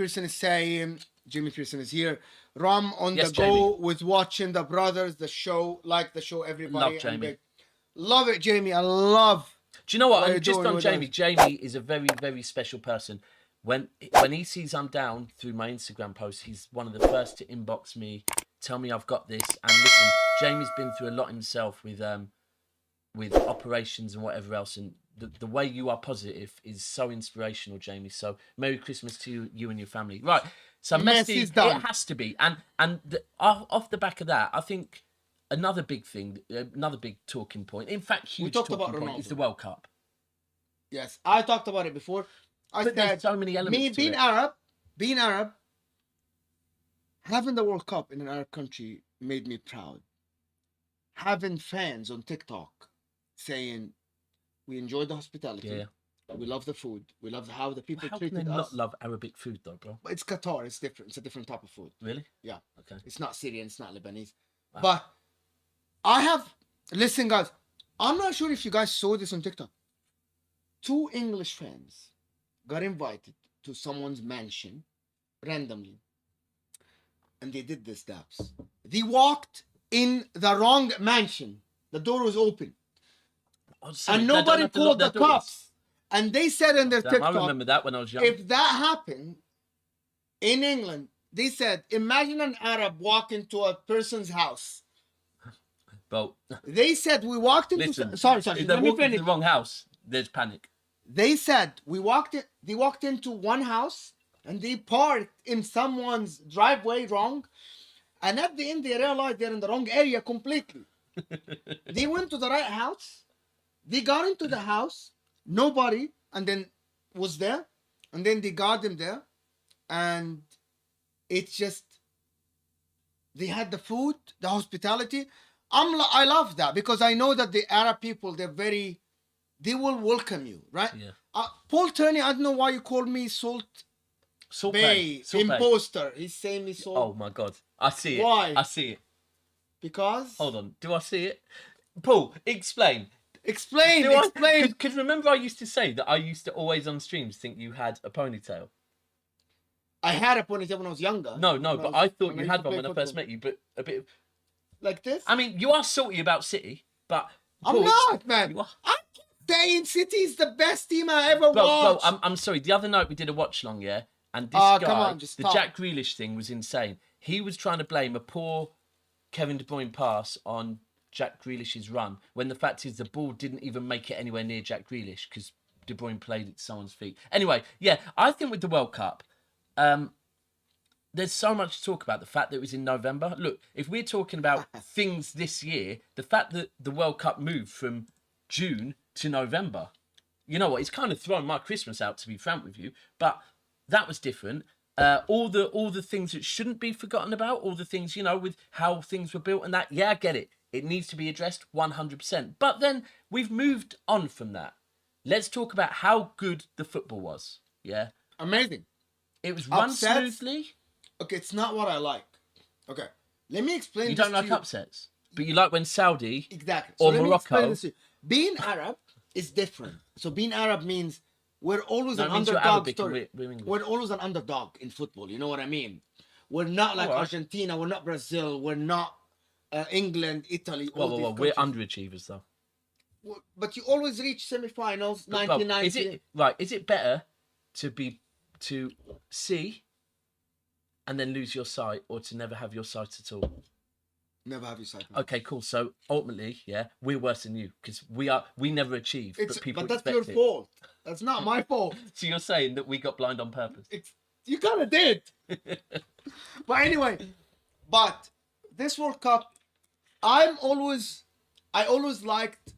Pearson is here. Rom on Yes, the go Jamie. with watching the brothers, the show, like the show, everybody. Love Jamie. Love it, Jamie. I love. Do you know what? What I'm you're just doing on with Jamie. us. Jamie is a very, very special person. When he sees I'm down through my Instagram posts, he's one of the first to inbox me, tell me I've got this. And listen, Jamie's been through a lot himself with operations and whatever else. And the way you are positive is so inspirational, Jamie. So Merry Christmas to you and your family. Right. So Messi, Messi's done. it has to be. And off the back of that, I think another big thing, another big talking point, in fact, huge talked talking about point Ronaldo. is the World Cup. Yes, I talked about it before. But there's so many elements me to being it. Arab, having the World Cup in an Arab country made me proud. Having fans on TikTok saying, we enjoy the hospitality, we love the food, we love how the people How can treated they us. not love Arabic food though, bro? But it's Qatar, it's different. It's a different type of food. Really? Yeah. Okay. It's not Syrian, it's not Lebanese. Wow. But I have, listen guys, I'm not sure if you guys saw this on TikTok. 2 English fans got invited to someone's mansion randomly. And they did this, Daps. They walked in the wrong mansion. The door was open. Oh, sorry, And they don't nobody have to lock pulled the their doors. cups. And they said in their Damn, TikTok, I remember that when I was young. if that happened in England, they said, imagine an Arab walk into a person's house. Bro, They said we walked into. listen, Sorry. if they Let me walk into finish. the wrong house, there's panic. They said we walked in. They walked into one house and they parked in someone's driveway wrong, and at the end they realized they're in the wrong area completely. They went to the right house. They got into the house. Nobody, and then was there, and then they got them there, and it's just they had the food, the hospitality. I love that because I know that the Arab people, they will welcome you, right? Yeah. Paul Turney, I don't know why you called me Salt Bay imposter. He's saying me Salt. Oh my God, I see it. Why? I see it. Because. Hold on, do I see it? Paul, explain. Explain. Because remember, I used to say that I used to always on streams think you had a ponytail. I had a ponytail when I was younger. No, but I thought you had one when I first football. met you. But a bit of, like this. I mean, you are salty about City, but I'm Paul, not, man. You are. I'm saying City's the best team I ever watched. Bro, I'm sorry. The other night we did a watch along, yeah, and this come guy, on, just the stop. Jack Grealish thing was insane. He was trying to blame a poor Kevin De Bruyne pass on Jack Grealish's run, when the fact is the ball didn't even make it anywhere near Jack Grealish because De Bruyne played it to someone's feet. Anyway, yeah, I think with the World Cup, there's so much to talk about. The fact that it was in November. Look, if we're talking about things this year, the fact that the World Cup moved from June to November, you know what? It's kind of thrown my Christmas out, to be frank with you. But that was different. All the things that shouldn't be forgotten about, all the things, you know, with how things were built and that. Yeah, I get it. It needs to be addressed 100%. But then we've moved on from that. Let's talk about how good the football was. Yeah. Amazing. It was run Upsets? smoothly. Okay, it's not what I like. Okay, let me explain. You this don't like to you. upsets, but you like when Saudi Exactly. or let me explain Morocco. this to you. Being Arab is different. So being Arab means we're always No, an it means you're underdog Arabic and story. we're English. We're always an underdog in football. You know what I mean? We're not like All right. Argentina. We're not Brazil. We're not England, Italy. all Well, these we're countries. underachievers though. But you always reach semi-finals. But, 1990. is it better to see and then lose your sight, or to never have your sight at all? Never have you sight. Okay, cool. So ultimately, yeah, we're worse than you because we never achieve, but people that's expect your it. fault. That's not my fault. So you're saying that we got blind on purpose? You kind of did. But anyway, this World Cup, I always liked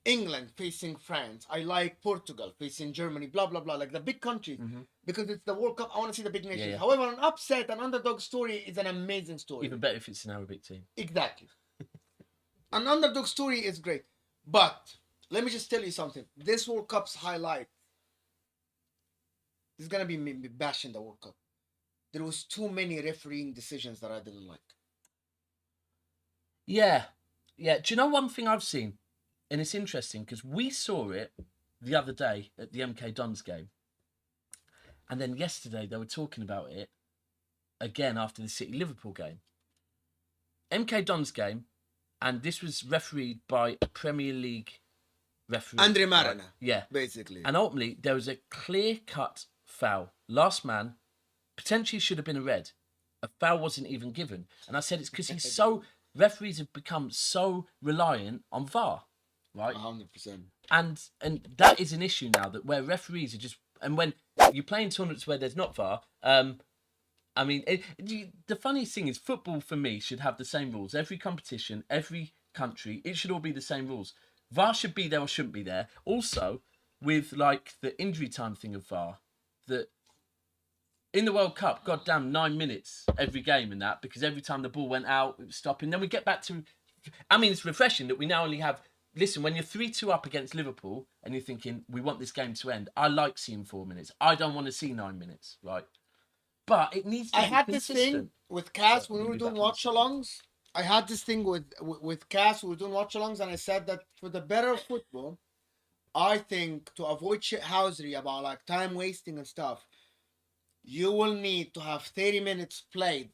England facing France. I like Portugal facing Germany, blah, blah, blah, like the big countries. Because it's the World Cup, I want to see the big nations. Yeah. However, an upset, an underdog story is an amazing story. Even better if it's an Arabic team. Exactly. An underdog story is great. But let me just tell you something. This World Cup's highlight is gonna be me bashing the World Cup. There was too many refereeing decisions that I didn't like. Yeah. Yeah. Do you know one thing I've seen? And it's interesting because we saw it the other day at the MK Dons game. And then yesterday they were talking about it again after the City Liverpool game. MK Dons game, and this was refereed by a Premier League referee. Andre Marana. Right? Yeah. Basically. And ultimately, there was a clear-cut foul. Last man, potentially should have been a red. A foul wasn't even given. And I said it's because he's so... Referees have become so reliant on VAR, right? 100%. And that is an issue now, that where referees are just... And when you play in tournaments where there's not VAR... I mean, the funniest thing is football, for me, should have the same rules. Every competition, every country, it should all be the same rules. VAR should be there or shouldn't be there. Also, with, like, the injury time thing of VAR, that in the World Cup, goddamn, 9 minutes every game and that, because every time the ball went out, it was stopping. Then we get back to... I mean, it's refreshing that we now only have... Listen, when you're 3-2 up against Liverpool and you're thinking, we want this game to end, I like seeing 4 minutes. I don't want to see 9 minutes, right? But it needs to be had consistent. this thing with Cass when we were doing watch-alongs. I had this thing with Cass. We were doing watch-alongs, and I said that for the better football, I think to avoid shithousery about like time wasting and stuff, you will need to have 30 minutes played.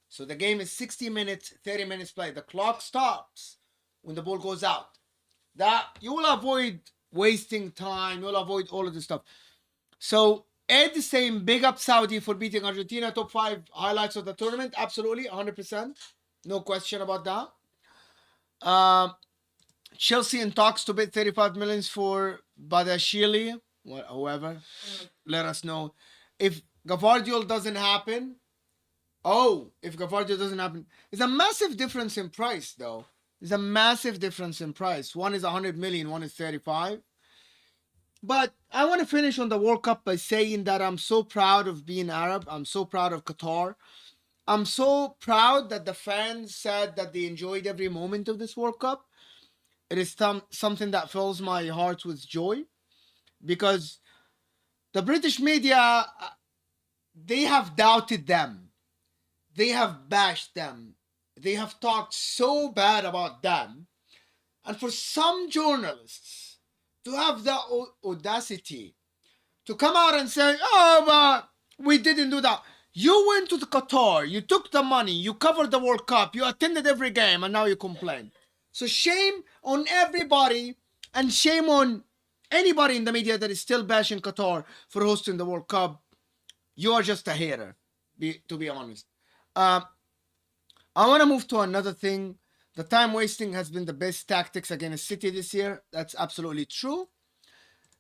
So the game is 60 minutes, 30 minutes played. The clock stops when the ball goes out. That you will avoid wasting time. You'll avoid all of this stuff. So Ed is saying big up Saudi for beating Argentina. Top 5 highlights of the tournament. Absolutely, 100%. No question about that. Chelsea in talks to bid 35 millions for Badashili. Whoever. Let us know. If Gavardiol doesn't happen. If Gavardiol doesn't happen. It's a massive difference in price, though. There's a massive difference in price. One is 100 million, one is 35. But I want to finish on the World Cup by saying that I'm so proud of being Arab. I'm so proud of Qatar. I'm so proud that the fans said that they enjoyed every moment of this World Cup. It is something that fills my heart with joy. Because the British media, they have doubted them. They have bashed them. They have talked so bad about them. And for some journalists to have the audacity to come out and say, but we didn't do that. You went to the Qatar, you took the money, you covered the World Cup, you attended every game, and now you complain. So shame on everybody, and shame on anybody in the media that is still bashing Qatar for hosting the World Cup. You are just a hater, to be honest. I want to move to another thing. The time wasting has been the best tactics against City this year. That's absolutely true.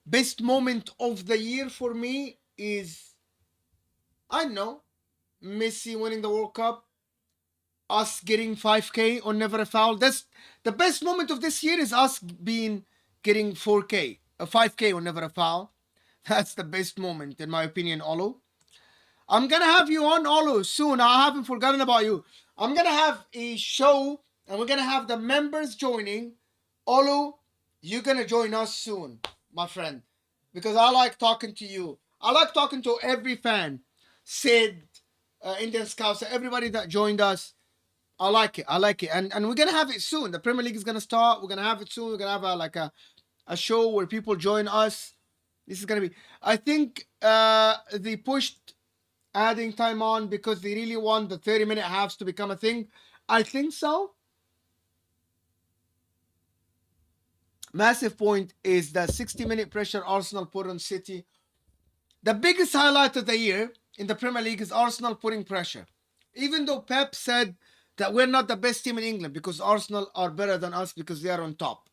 Best moment of the year for me is, I don't know, Messi winning the World Cup. Us getting 5K on Never a Foul. That's the best moment of this year, is us getting 4K, a 5K on Never a Foul. That's the best moment, in my opinion, Olu. I'm going to have you on, Olu, soon. I haven't forgotten about you. I'm going to have a show, and we're going to have the members joining. Olu, you're going to join us soon, my friend, because I like talking to you. I like talking to every fan. Sid, Indian Scouts, everybody that joined us. I like it. And we're going to have it soon. The Premier League is going to start. We're going to have it soon. We're going to have a show where people join us. This is going to be... I think they pushed adding time on because they really want the 30-minute halves to become a thing. I think so. Massive point is the 60-minute pressure Arsenal put on City. The biggest highlight of the year in the Premier League is Arsenal putting pressure. Even though Pep said that we're not the best team in England because Arsenal are better than us because they are on top.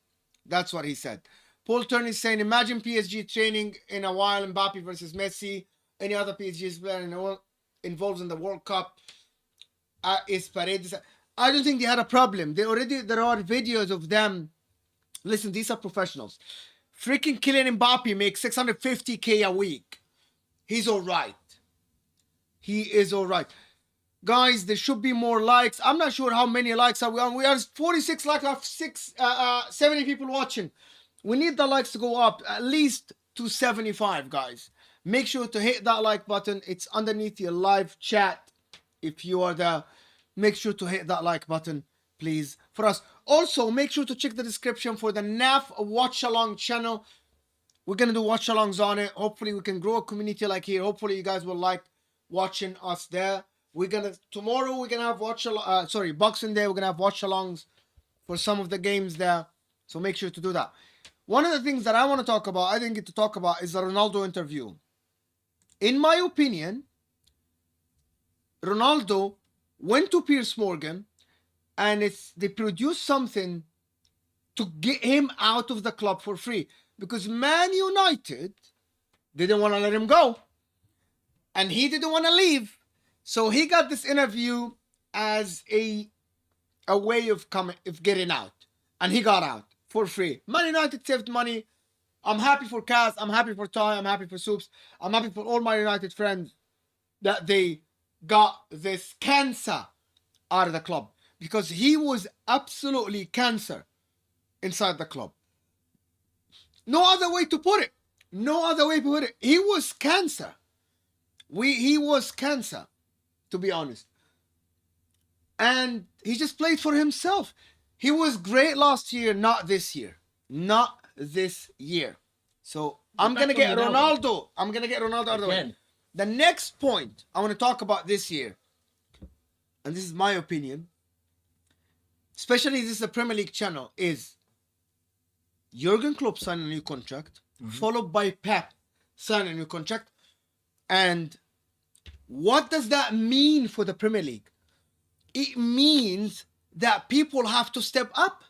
That's what he said. Paul Turner is saying, imagine PSG training in a while, Mbappe versus Messi, any other PSG player involved in the World Cup is Paredes. I don't think they had a problem. There are videos of them. Listen, these are professionals. Freaking Kylian Mbappe makes 650K a week. He's all right. He is all right. Guys, there should be more likes. I'm not sure how many likes are we on. We are 46 likes of 70 people watching. We need the likes to go up at least to 75, guys. Make sure to hit that like button. It's underneath your live chat. If you are there, make sure to hit that like button, please, for us. Also, make sure to check the description for the NAF Watch Along channel. We're going to do watch alongs on it. Hopefully, we can grow a community like here. Hopefully, you guys will like watching us there. Tomorrow, we're going to have Boxing Day, we're going to have watch alongs for some of the games there. So make sure to do that. One of the things that I want to talk about, I didn't get to talk about, is the Ronaldo interview. In my opinion, Ronaldo went to Piers Morgan and they produced something to get him out of the club for free. Because Man United didn't want to let him go. And he didn't want to leave. So he got this interview as a way of getting out. And he got out for free. Man United saved money. I'm happy for Kaz. I'm happy for Ty. I'm happy for Soups. I'm happy for all my United friends that they got this cancer out of the club. Because he was absolutely cancer inside the club. No other way to put it. No other way to put it. He was cancer. He was cancer, to be honest. And he just played for himself. He was great last year, not this year. Not this year. So I'm going to get Ronaldo. I'm going to get Ronaldo out of the way. The next point I want to talk about this year, and this is my opinion, especially this is a Premier League channel, is Jurgen Klopp signed a new contract, followed by Pep signing a new contract. And what does that mean for the Premier League? It means that people have to step up.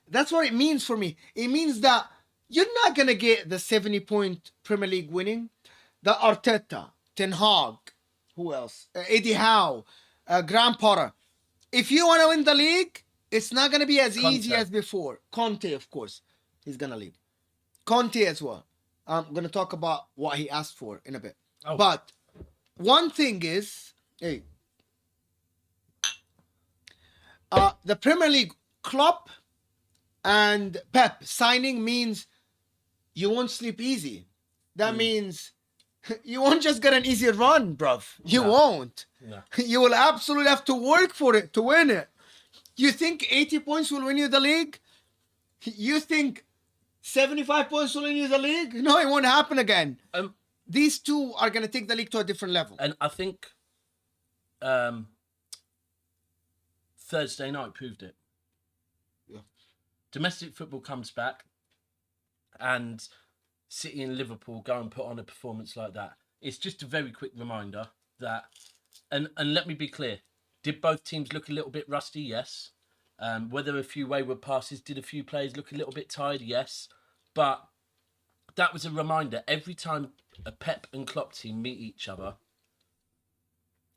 That's what it means for me. It means that you're not going to get the 70-point Premier League winning. The Arteta, Ten Hag, who else? Eddie Howe, Graham Potter. If you want to win the league, it's not going to be as easy as before. Conte, of course, he's going to leave. Conte as well. I'm going to talk about what he asked for in a bit. Oh. But one thing is, the Premier League, Klopp and Pep signing means you won't sleep easy. That means you won't just get an easy run, bruv. You won't. No. You will absolutely have to work for it to win it. You think 80 points will win you the league? You think 75 points will win you the league? No, it won't happen again. These two are going to take the league to a different level. And I think Thursday night proved it. Yeah. Domestic football comes back and City and Liverpool go and put on a performance like that. It's just a very quick reminder that, and let me be clear, did both teams look a little bit rusty? Yes. Were there a few wayward passes? Did a few players look a little bit tired? Yes. But that was a reminder. Every time a Pep and Klopp team meet each other,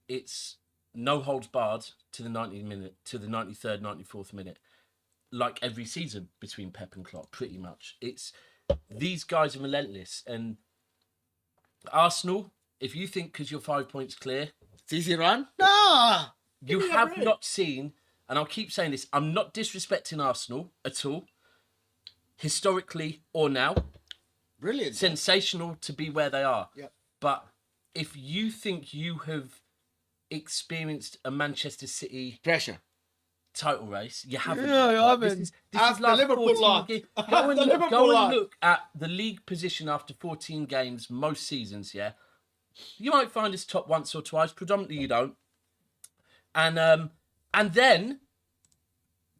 it's no holds barred to the 90th minute, to the 93rd, 94th minute. Like every season between Pep and Klopp, pretty much. These guys are relentless. And Arsenal, if you think because you're 5 points clear, it's easy run? No! You have not seen, and I'll keep saying this, I'm not disrespecting Arsenal at all, historically or now. Brilliant. Sensational to be where they are. Yep. But if you think you have experienced a Manchester City pressure title race, you haven't. Yeah, you haven't. This is the Liverpool lot. Go and look at the league position after 14 games most seasons, yeah? You might find us top once or twice, predominantly you don't. And then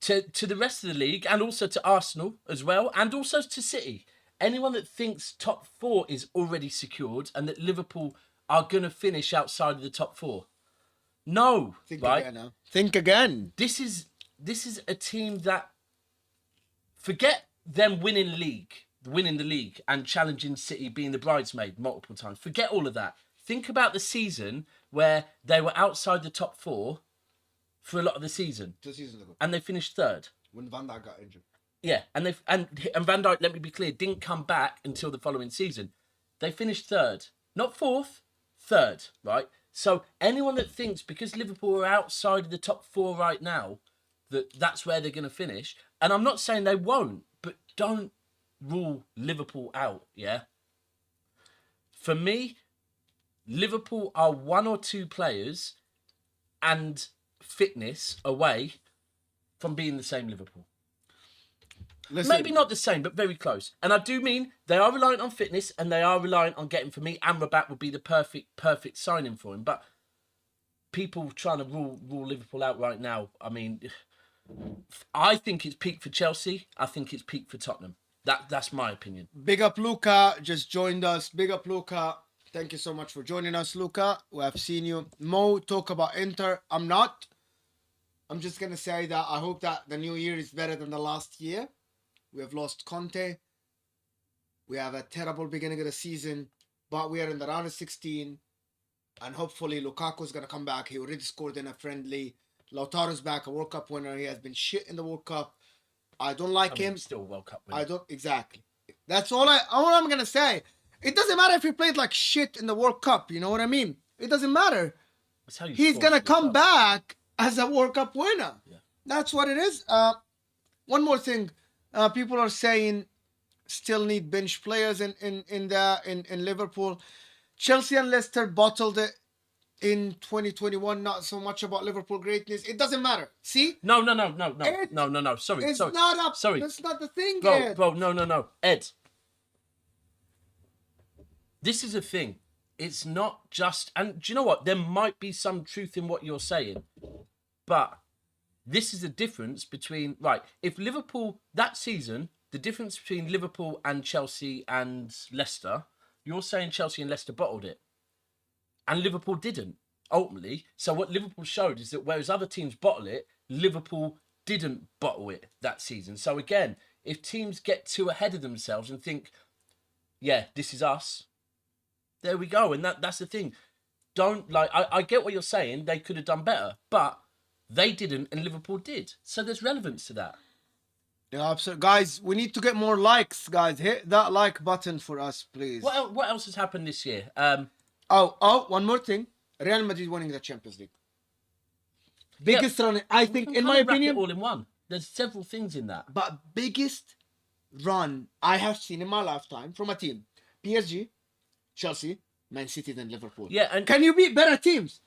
to the rest of the league, and also to Arsenal as well, and also to City. Anyone that thinks top four is already secured and that Liverpool are going to finish outside of the top four. No, Think right? Again now. Think again. This is a team that, forget them winning the league and challenging City, being the bridesmaid multiple times. Forget all of that. Think about the season where they were outside the top four for a lot of the season. 2 seasons ago. And they finished third. When Van Dijk got injured. Yeah, and Van Dijk, let me be clear, didn't come back until the following season. They finished third. Not fourth, third, right? So anyone that thinks because Liverpool are outside of the top four right now, that's where they're going to finish. And I'm not saying they won't, but don't rule Liverpool out, yeah. For me, Liverpool are one or two players and fitness away from being the same Liverpool. Listen, Maybe not the same, but very close. And I do mean they are reliant on fitness and they are reliant on getting, for me, amrabat would be the perfect signing for him. But people trying to rule Liverpool out right now, I mean, I think it's peak for Chelsea. I think it's peak for Tottenham. That's my opinion. Big up Luca, just joined us. Big up Luca. Thank you so much for joining us, Luca. We have seen you. Mo, talk about Inter. I'm not. I'm just going to say that I hope that the new year is better than the last year. We have lost Conte. We have a terrible beginning of the season, but we are in the round of 16. And hopefully Lukaku's going to come back. He already scored in a friendly. Lautaro's back, a World Cup winner. He has been shit in the World Cup. I don't like him. Still a World Cup winner. I don't, exactly. That's all I'm going to say. It doesn't matter if he played like shit in the World Cup. You know what I mean? It doesn't matter. He's going to come back as a World Cup winner. Yeah. That's what it is. One more thing. People are saying still need bench players in Liverpool. Chelsea and Leicester bottled it in 2021. Not so much about Liverpool greatness. It doesn't matter. See? No. Sorry. It's sorry. not up. Sorry. That's not the thing, Bro, no. Ed. This is a thing. It's not just... And do you know what? There might be some truth in what you're saying. But this is a difference between... Right, if Liverpool... That season, the difference between Liverpool and Chelsea and Leicester, you're saying Chelsea and Leicester bottled it. And Liverpool didn't, ultimately. So what Liverpool showed is that whereas other teams bottle it, Liverpool didn't bottle it that season. So again, if teams get too ahead of themselves and think, yeah, this is us, there we go. And that's the thing. Don't, like, I get what you're saying. They could have done better, but they didn't and Liverpool did. So there's relevance to that. Yeah, absolutely. Guys, we need to get more likes, guys. Hit that like button for us, please. What else has happened this year? One more thing. Real Madrid winning the Champions League. Biggest run, I think, in my opinion. All in one. There's several things in that. But biggest run I have seen in my lifetime from a team. PSG, Chelsea, Man City, then Liverpool. Yeah, and can you beat better teams?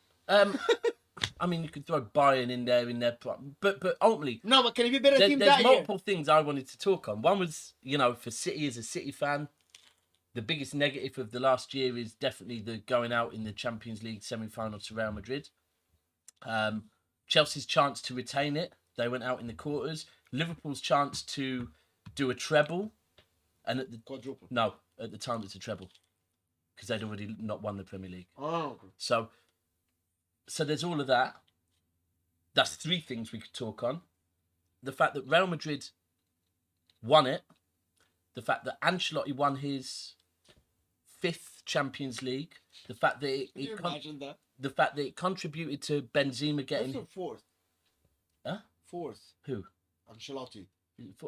I mean, you could throw Bayern in there, but ultimately, no. But can you be better teams there's that year? multiple things I wanted to talk on. One was, for City as a City fan, the biggest negative of the last year is definitely the going out in the Champions League semi-final to Real Madrid. Chelsea's chance to retain it, they went out in the quarters. Liverpool's chance to do a treble, and at the quadruple. No, at the time it's a treble because they'd already not won the Premier League. Oh, okay. So there's all of that. That's three things we could talk on. The fact that Real Madrid won it. The fact that Ancelotti won his 5th Champions League. The fact that the fact that it contributed to Benzema getting... That's 4th. Huh? 4th. Who? Ancelotti.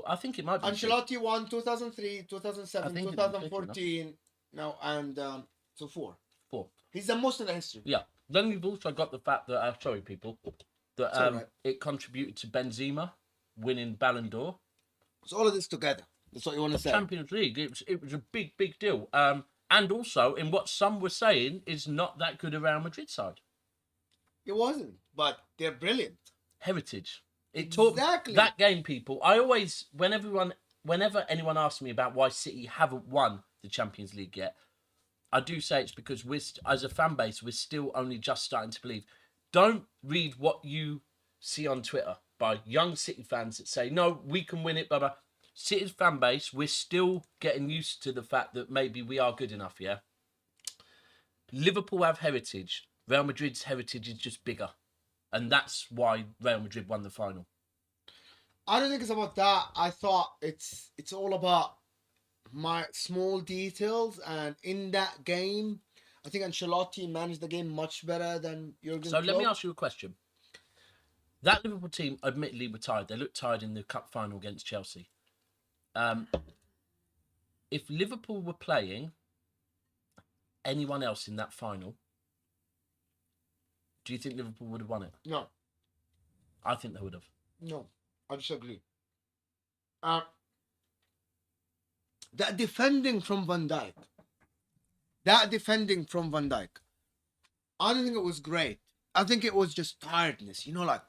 I think it might be. Ancelotti won 2003, 2007, 2014. No, and so 4. 4. He's the most in the history. Yeah. Then you've also got the fact that, sorry people, that it contributed to Benzema winning Ballon d'Or. So all of this together. That's what you want to say. Champions League. It was a big deal. And also in what some were saying is not that good a Real Madrid side. It wasn't, but they're brilliant. Heritage. It exactly. That game, people. I always, whenever anyone asks me about why City haven't won the Champions League yet, I do say it's because as a fan base, we're still only just starting to believe. Don't read what you see on Twitter by young City fans that say, no, we can win it, blah, blah. City's fan base, we're still getting used to the fact that maybe we are good enough, yeah? Liverpool have heritage. Real Madrid's heritage is just bigger. And that's why Real Madrid won the final. I don't think it's about that. I thought it's all about my small details, and in that game, I think Ancelotti managed the game much better than Jurgen Klopp. Let me ask you a question. That Liverpool team admittedly were tired. They looked tired in the cup final against Chelsea. If Liverpool were playing anyone else in that final, do you think Liverpool would have won it? No. I think they would have. No, I disagree. That defending from Van Dijk. That defending from Van Dijk. I don't think it was great. I think it was just tiredness. You know, like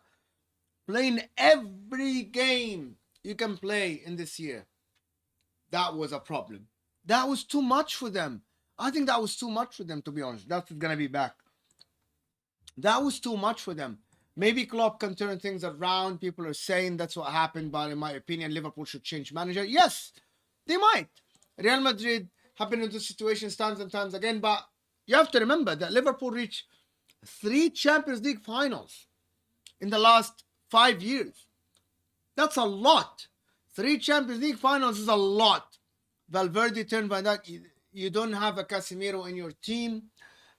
playing every game you can play in this year. That was a problem. That was too much for them. I think that was too much for them, to be honest. That's going to be back. That was too much for them. Maybe Klopp can turn things around. People are saying that's what happened, but in my opinion, Liverpool should change manager. Yes, they might. Real Madrid have been in this situation times and times again, but you have to remember that Liverpool reached 3 Champions League finals in the last 5 years. That's a lot. 3 Champions League finals is a lot. Valverde turned Van Dijk. You don't have a Casemiro in your team.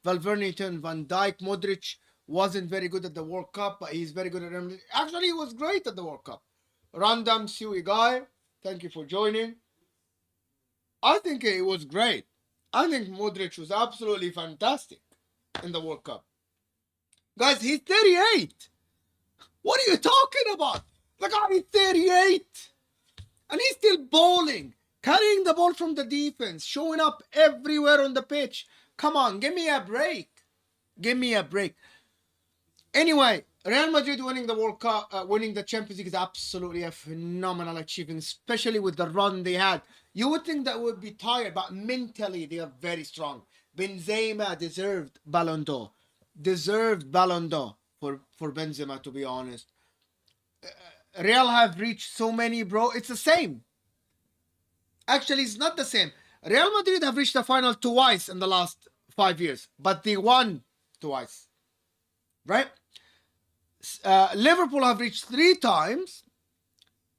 Valverde turned Van Dijk. Mudryk wasn't very good at the World Cup, but he's very good at them. Actually, he was great at the World Cup. Random Sui guy, thank you for joining. I think it was great. I think Mudryk was absolutely fantastic in the World Cup. Guys, he's 38. What are you talking about? The guy is 38. And he's still bowling, carrying the ball from the defense, showing up everywhere on the pitch. Come on, give me a break. Give me a break. Anyway, Real Madrid winning the World Cup, winning the Champions League is absolutely a phenomenal achievement, especially with the run they had. You would think that would be tired, but mentally they are very strong. Benzema deserved Ballon d'Or. Deserved Ballon d'Or for Benzema, to be honest. Real have reached so many, bro. It's the same. Actually, it's not the same. Real Madrid have reached the final twice in the last 5 years, but they won twice. Right? Liverpool have reached 3 times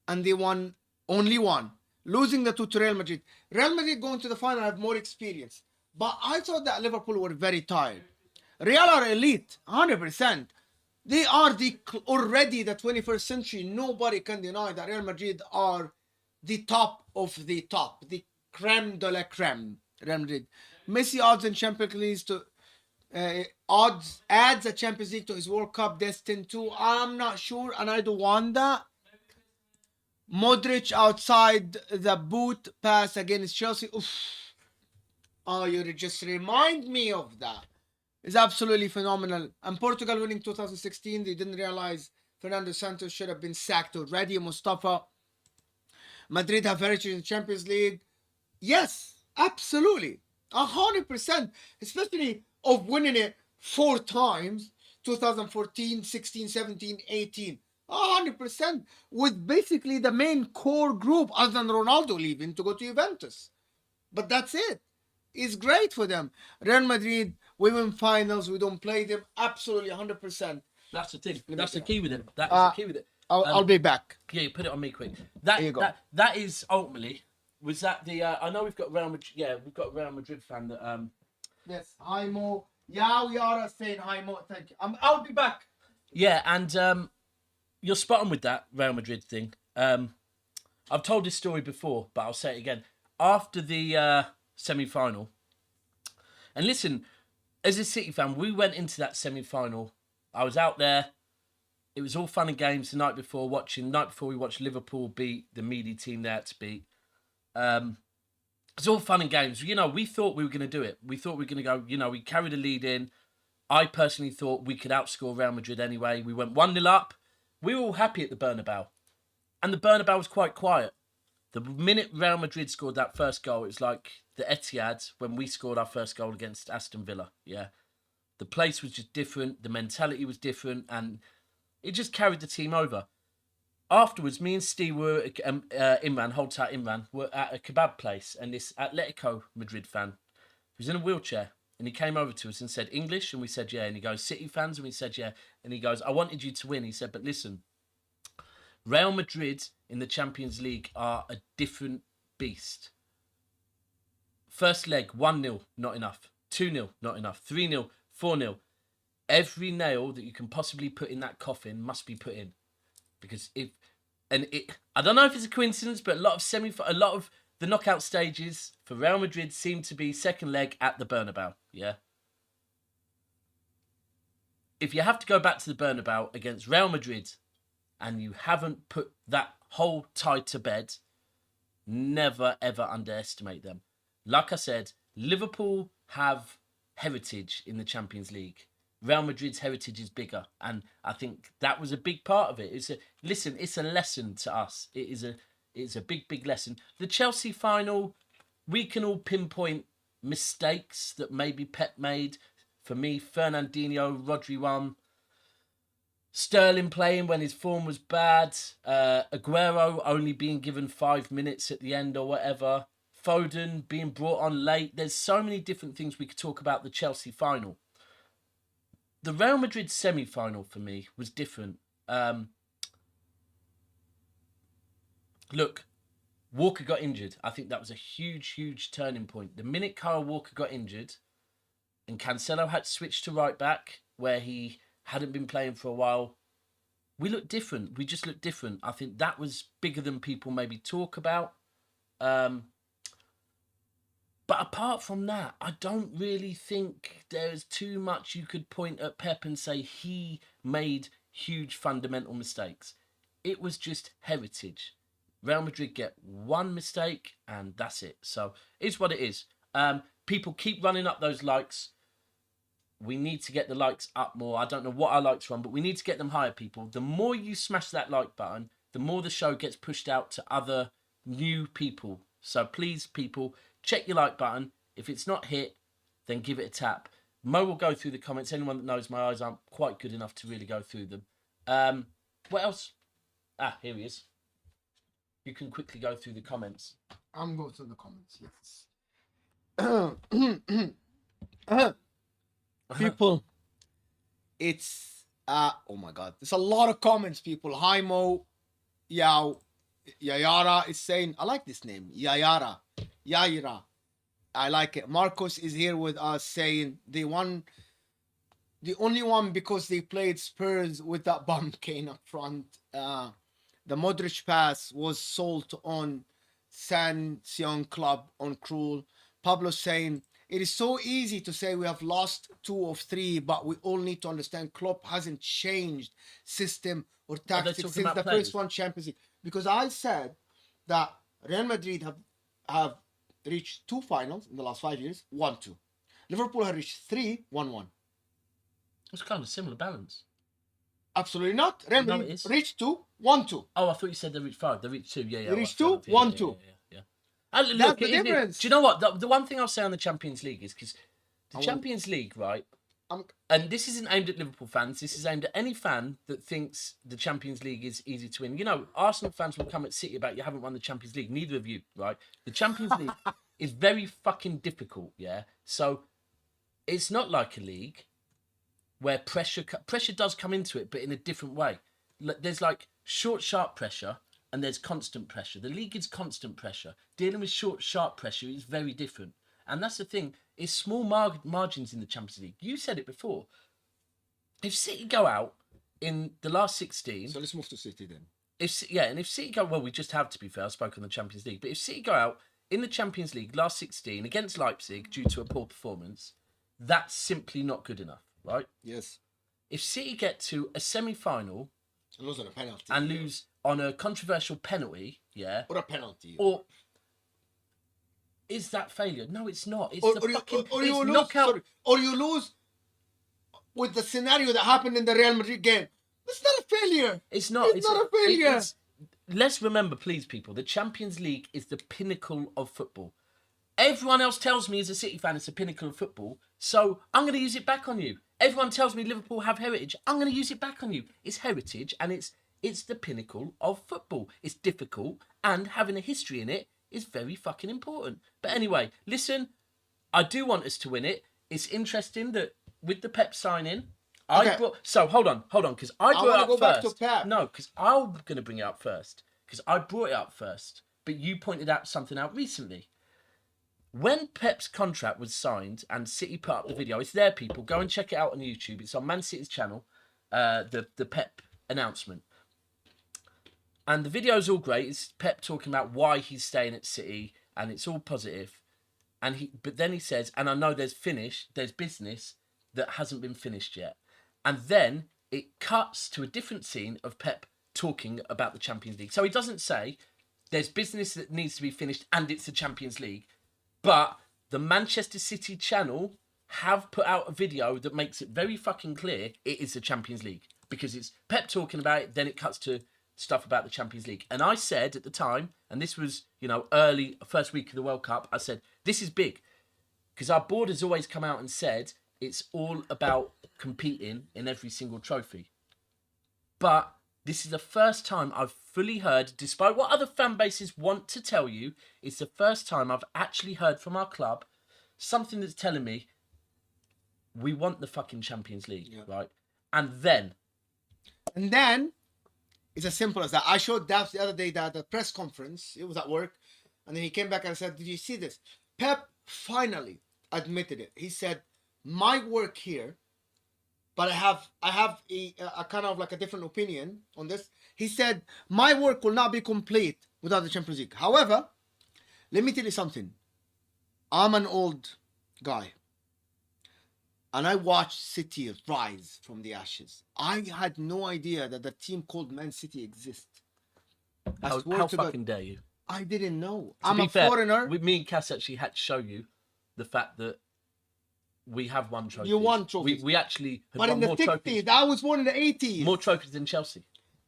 and they won only one, losing the 2 to Real Madrid. Real Madrid going to the final have more experience, but I thought that Liverpool were very tired. Real are elite, 100%. They are already the 21st century. Nobody can deny that Real Madrid are the top of the top, the creme de la creme. Real Madrid. Messi odds in Champions League to adds a Champions League to his World Cup destined to. I'm not sure, and I don't want that. Mudryk outside the boot pass against Chelsea. Oof. Oh, you just remind me of that. It's absolutely phenomenal. And Portugal winning 2016, they didn't realize Fernando Santos should have been sacked already. Mustafa. Madrid have heritage in the Champions League. Yes, absolutely. 100%. Especially of winning it 4 times. 2014, 16, 17, 18. 100%. With basically the main core group other than Ronaldo leaving to go to Juventus. But that's it. It's great for them. Real Madrid, we win finals. We don't play them. Absolutely 100%. That's the thing. That's the key with it. That is the key with it. I'll be back. Yeah, you put it on me quick. There you go. That is ultimately, was that the I know we've got Real Madrid. Yeah, we've got a Real Madrid fan that Yes, hi Mo. Yeah, we are saying hi Mo. Thank you. I'll be back. Yeah, and you're spot on with that Real Madrid thing. I've told this story before, but I'll say it again. After the semi-final, and listen, as a City fan, we went into that semi-final. I was out there. It was all fun and games the night before we watched Liverpool beat the meaty team they had to beat. It's all fun and games. You know, we thought we were going to do it. We thought we were going to go, you know, we carried a lead in. I personally thought we could outscore Real Madrid anyway. We went 1-0 up. We were all happy at the Bernabeu. And the Bernabeu was quite quiet. The minute Real Madrid scored that first goal, it was like the Etihad when we scored our first goal against Aston Villa. Yeah. The place was just different. The mentality was different. And it just carried the team over. Afterwards, me and Steve were, Imran, hold tight Imran, were at a kebab place. And this Atletico Madrid fan was in a wheelchair. And he came over to us and said, English? And we said, yeah. And he goes, City fans? And we said, yeah. And he goes, I wanted you to win. He said, but listen, Real Madrid in the Champions League are a different beast. First leg, 1-0, not enough. 2-0, not enough. 3-0, 4-0. Every nail that you can possibly put in that coffin must be put in. Because I don't know if it's a coincidence, but a lot of the knockout stages for Real Madrid seem to be second leg at the Bernabeu. Yeah. If you have to go back to the Bernabeu against Real Madrid and you haven't put that whole tie to bed, Never, ever underestimate them. Like I said, Liverpool have heritage in the Champions League. Real Madrid's heritage is bigger, and I think that was a big part of it. It's a lesson to us. It's a big lesson. The Chelsea final, we can all pinpoint mistakes that maybe Pep made. For me, Fernandinho, Rodri won. Sterling playing when his form was bad. Aguero only being given 5 minutes at the end or whatever. Foden being brought on late. There's so many different things we could talk about the Chelsea final. The Real Madrid semi-final for me was different. Look, Walker got injured. I think that was a huge turning point. The minute Kyle Walker got injured and Cancelo had switched to right back where he hadn't been playing for a while, we looked different. We just looked different. I think that was bigger than people maybe talk about. But apart from that, I don't really think there's too much you could point at Pep and say he made huge fundamental mistakes. It was just heritage. Real Madrid get one mistake and that's it. So it's what it is. People keep running up those likes. We need to get the likes up more. I don't know what our likes are on, but we need to get them higher, people. The more you smash that like button, the more the show gets pushed out to other new people. So please, people, check your like button. If it's not hit, then give it a tap. Mo will go through the comments. Anyone that knows my eyes aren't quite good enough to really go through them. What else? Here he is. You can quickly go through the comments. I'm going through the comments, yes. People, it's oh my god, there's a lot of comments, people. Hi Mo, Yayara is saying, I like this name, Yaira. I like it. Marcos is here with us saying the only one because they played Spurs with that bum cane up front. The Mudryk pass was sold on San Sion Club on Cruel. Pablo saying, it is so easy to say we have lost 2 of 3, but we all need to understand Klopp hasn't changed system or tactics since the first one Champions League. Because I said that Real Madrid have reached 2 finals in the last 5 years, 1-2. Liverpool have reached 3, 1-1. It's kind of a similar balance. Absolutely not. Real Madrid reached 2, 1-2. Oh, I thought you said they reached 5. They reached 2. Yeah. They reached 2, 1-2. And look, that's the difference. Do you know what? The one thing I'll say on the Champions League is because the Champions League, right? And this isn't aimed at Liverpool fans. This is aimed at any fan that thinks the Champions League is easy to win. You know, Arsenal fans will come at City about you haven't won the Champions League. Neither of you, right? The Champions League is very fucking difficult, yeah? So it's not like a league where pressure does come into it, but in a different way. There's like short, sharp pressure, and there's constant pressure. The league is constant pressure. Dealing with short, sharp pressure is very different. And that's the thing. It's small margins in the Champions League. You said it before. If City go out in the last 16... So let's move to City then. If City go... Well, we just have, to be fair. I spoke on the Champions League. But if City go out in the Champions League last 16 against Leipzig due to a poor performance, that's simply not good enough, right? Yes. If City get to a semi-final... And lose on a penalty. And lose on a controversial penalty, yeah? Or a penalty. Or... Is that failure? No, it's not. It's or you lose with the scenario that happened in the Real Madrid game. It's not a failure. It's not. It's not a failure. Let's remember, please, people, the Champions League is the pinnacle of football. Everyone else tells me as a City fan it's the pinnacle of football, so I'm going to use it back on you. Everyone tells me Liverpool have heritage. I'm going to use it back on you. It's heritage, and it's the pinnacle of football. It's difficult, and having a history in it is very fucking important. But anyway, listen, I do want us to win it. It's interesting that with the Pep signing, hold on, because I brought it up first. No, because I'm going to bring it up first. Because I brought it up first, but you pointed out something out recently. When Pep's contract was signed and City put up the video, it's there, people. Go and check it out on YouTube. It's on Man City's channel, the Pep announcement. And the video's all great. It's Pep talking about why he's staying at City, and it's all positive. But then he says, and I know there's business that hasn't been finished yet. And then it cuts to a different scene of Pep talking about the Champions League. So he doesn't say There's business that needs to be finished, and it's the Champions League. But the Manchester City channel have put out a video that makes it very fucking clear it is the Champions League. Because it's Pep talking about it, then it cuts to stuff about the Champions League. And I said at the time, and this was, early, first week of the World Cup, I said, this is big. Because our board has always come out and said it's all about competing in every single trophy. But this is the first time I've fully heard, despite what other fan bases want to tell you, it's the first time I've actually heard from our club something that's telling me we want the fucking Champions League, right? And then it's as simple as that. I showed Daps the other day that the press conference, it was at work, and then he came back and said, did you see this? Pep finally admitted it. He said, my work here, but I have a kind of like a different opinion on this. He said, my work will not be complete without the Champions League. However, let me tell you something. I'm an old guy. And I watched City rise from the ashes. I had no idea that the team called Man City exists. How fucking dare you? I didn't know. I'm a foreigner. Me and Cass actually had to show you the fact that we have won trophies. You won trophies. We actually had won in the 60s. I was born in the 80s. More trophies than Chelsea.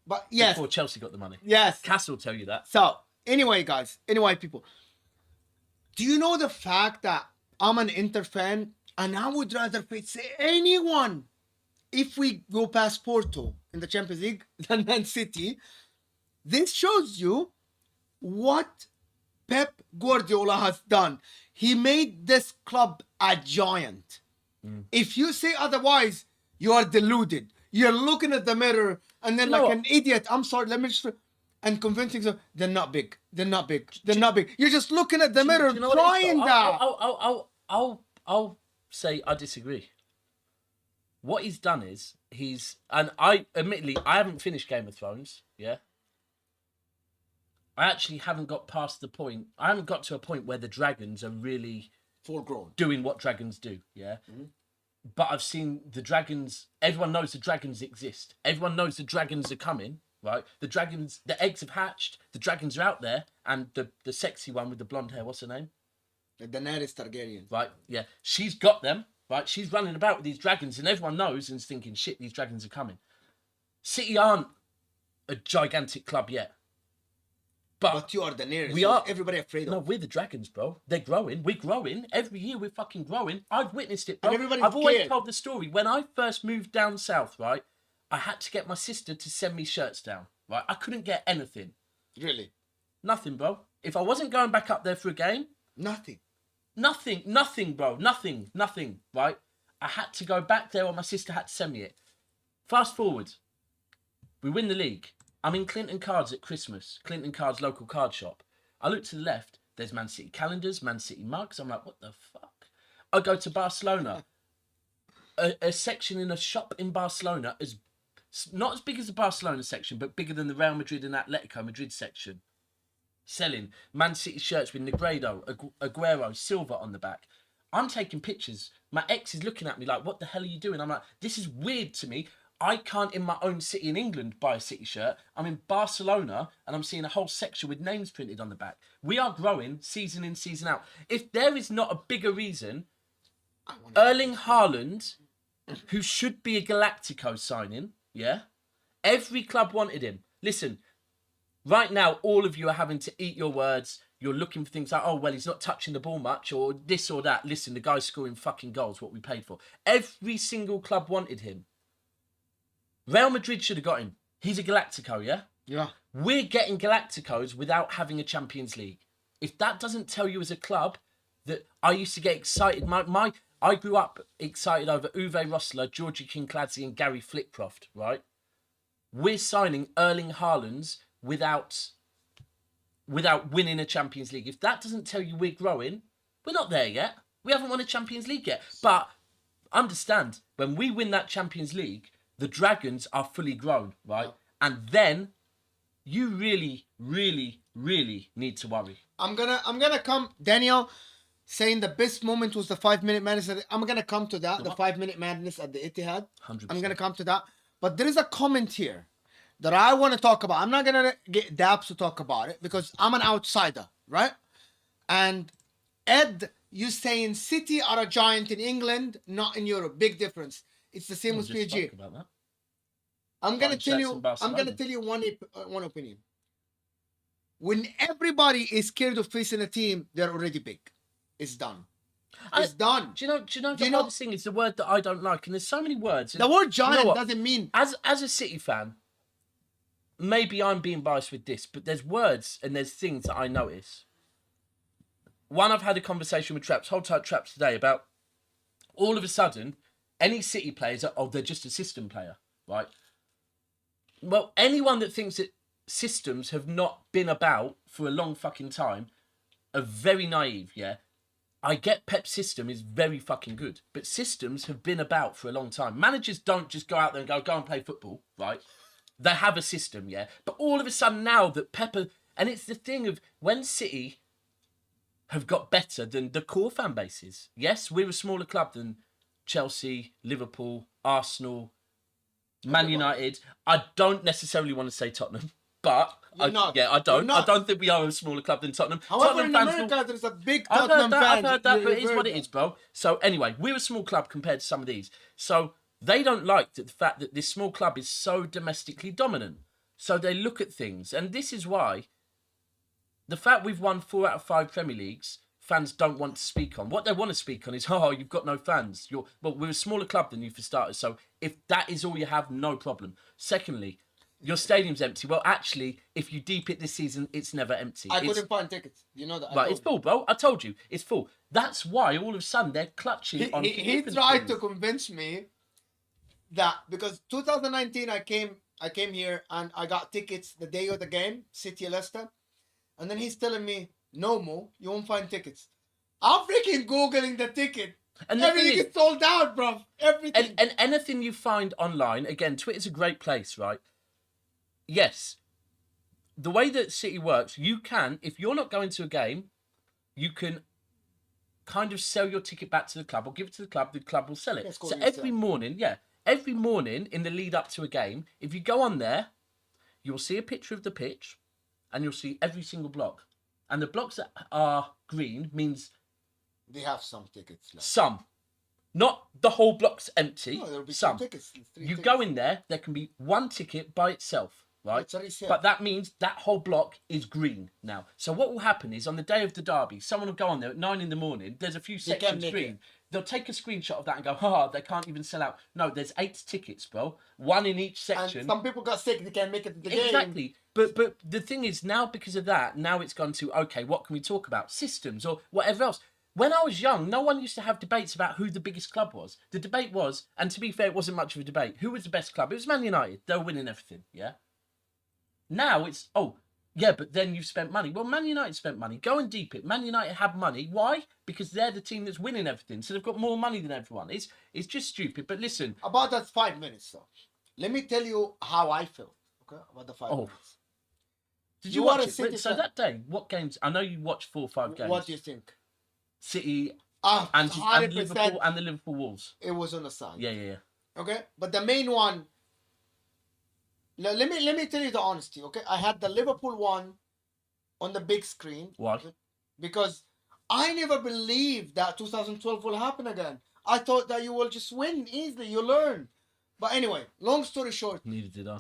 But yes. Before Chelsea got the money. Yes. Cass will tell you that. So, anyway, guys. Anyway, people. Do you know the fact that I'm an Inter fan? And I would rather face anyone if we go past Porto in the Champions League than Man City. This shows you what Pep Guardiola has done. He made this club a giant. If you say otherwise, you are deluded. You're looking at the mirror and then like an idiot. I'm sorry, let me just... And convincing them, they're not big. They're not big. They're not big. You're just looking at the mirror trying that. I'll say I disagree. What he's done is and I admittedly I haven't finished Game of Thrones, yeah. I actually haven't got past the point. I haven't got to a point where the dragons are really full grown, doing what dragons do, yeah. But I've seen the dragons. Everyone knows the dragons exist. Everyone knows the dragons are coming, right? The dragons, the eggs have hatched. The dragons are out there, and the sexy one with the blonde hair, what's her name? Daenerys Targaryen. Right, yeah. She's got them, right? She's running about with these dragons and everyone knows and is thinking, shit, these dragons are coming. City aren't a gigantic club yet. But you are Daenerys. We are. Everybody afraid of. No, we're the dragons, bro. They're growing. We're growing. Every year we're fucking growing. I've witnessed it, bro. I've always told the story. When I first moved down south, right, I had to get my sister to send me shirts down, right? I couldn't get anything. Really? Nothing, bro. If I wasn't going back up there for a game... Nothing, bro. Nothing, right? I had to go back there or my sister had to send me it. Fast forward. We win the league. I'm in Clinton Cards at Christmas. Clinton Cards local card shop. I look to the left. There's Man City calendars, Man City mugs. I'm like, what the fuck? I go to Barcelona. A section in a shop in Barcelona is not as big as the Barcelona section, but bigger than the Real Madrid and Atletico Madrid section. Selling Man City shirts with Negredo, Aguero, Silva on the back. I'm taking pictures. My ex is looking at me like, what the hell are you doing? I'm like, this is weird to me. I can't in my own city in England buy a City shirt. I'm in Barcelona and I'm seeing a whole section with names printed on the back. We are growing season in, season out. If there is not a bigger reason, Erling Haaland, who should be a Galactico signing, yeah? Every club wanted him. Listen, right now, all of you are having to eat your words. You're looking for things like, oh, well, he's not touching the ball much or this or that. Listen, the guy's scoring fucking goals, what we paid for. Every single club wanted him. Real Madrid should have got him. He's a Galactico, yeah? Yeah. We're getting Galacticos without having a Champions League. If that doesn't tell you as a club that I used to get excited, I grew up excited over Uwe Rosler, Georgie Kinkladze and Gary Flitcroft, right? We're signing Erling Haalands without winning a Champions League. If that doesn't tell you we're growing, we're not there yet. We haven't won a Champions League yet. But understand, when we win that Champions League, the Dragons are fully grown, right? And then you really, really, really need to worry. I'm gonna come, Daniel, saying the best moment was the 5-minute madness. I'm gonna come to that, the 5-minute madness at the Etihad. 100%. I'm gonna come to that. But there is a comment here. that I want to talk about. I'm not gonna get Daps to talk about it because I'm an outsider, right? And Ed, you saying City are a giant in England, not in Europe. Big difference. It's the same We with just PSG. spoke about that. I'm gonna tell Jackson, you. I'm gonna Barcelona. tell you one opinion. When everybody is scared of facing a team, they're already big. It's done. It's done. Do you know the hardest thing is the word that I don't like, and there's so many words. The word giant what? doesn't mean. As a City fan, maybe I'm being biased with this, but there's words and there's things that I notice. One, I've had a conversation with Traps, hold tight Traps today, about all of a sudden, any City players are, they're just a system player, right? Well, anyone that thinks that systems have not been about for a long fucking time are very naive, yeah? I get Pep's system is very fucking good, but systems have been about for a long time. Managers don't just go out there and go and play football, right? They have a system, yeah? But all of a sudden now that Pep... And it's the thing of when City have got better than the core fan bases. Yes, we're a smaller club than Chelsea, Liverpool, Arsenal, Man United. I don't necessarily want to say Tottenham, but I don't think we are a smaller club than Tottenham. However, Tottenham in fans America, there's a big I've Tottenham heard that, fan. I've heard that, but it is what it is, bro. So anyway, we're a small club compared to some of these. So they don't like the fact that this small club is so domestically dominant. So they look at things, and this is why the fact we've won 4 out of 5 Premier Leagues, fans don't want to speak on. What they want to speak on is, oh, you've got no fans. Well, we're a smaller club than you for starters. So if that is all you have, no problem. Secondly, your stadium's empty. Well, actually, if you deep it this season, it's never empty. I couldn't find tickets. You know that. Right, it's full, bro. I told you, it's full. That's why all of a sudden they're clutching on. He tried to convince me that because 2019 I came here and I got tickets the day of the game, City Leicester, and then he's telling me, no more, you won't find tickets. I'm freaking googling the ticket. And everything is sold out, bro. Everything. And anything you find online, again, Twitter's a great place, right? Yes. The way that City works, you can, if you're not going to a game, you can kind of sell your ticket back to the club or give it to the club will sell it. So every morning in the lead up to a game, if you go on there, you'll see a picture of the pitch and you'll see every single block. And the blocks that are green means they have some tickets left. Some. Not the whole block's empty. No, there'll be some. Tickets. You go in there can be one ticket by itself, right? But that means that whole block is green now. So what will happen is on the day of the derby, someone will go on there at 9 a.m. There's a few sections green. They'll take a screenshot of that and go, they can't even sell out. No, there's 8 tickets, bro. 1 in each section. And some people got sick, they can't make it to the game. Exactly. But the thing is, now because of that, now it's gone to, okay, what can we talk about? Systems or whatever else. When I was young, no one used to have debates about who the biggest club was. The debate was, and to be fair, it wasn't much of a debate, who was the best club? It was Man United. They were winning everything, yeah? Now it's, but then you've spent money. Well, Man United spent money. Go and deep it. Man United have money. Why? Because they're the team that's winning everything. So they've got more money than everyone. It's just stupid. But listen. About that 5 minutes, though. Let me tell you how I feel, okay, about the 5 minutes. Did you watch it? So that day, what games? I know you watched 4 or 5 games. What do you think? City and Liverpool and the Liverpool Wolves. It was on the side. Yeah. Okay, but the main one. Let me tell you the honesty. Okay, I had the Liverpool one on the big screen. Why? Okay? Because I never believed that 2012 will happen again. I thought that you will just win easily. You learn. But anyway, long story short. Neither did I.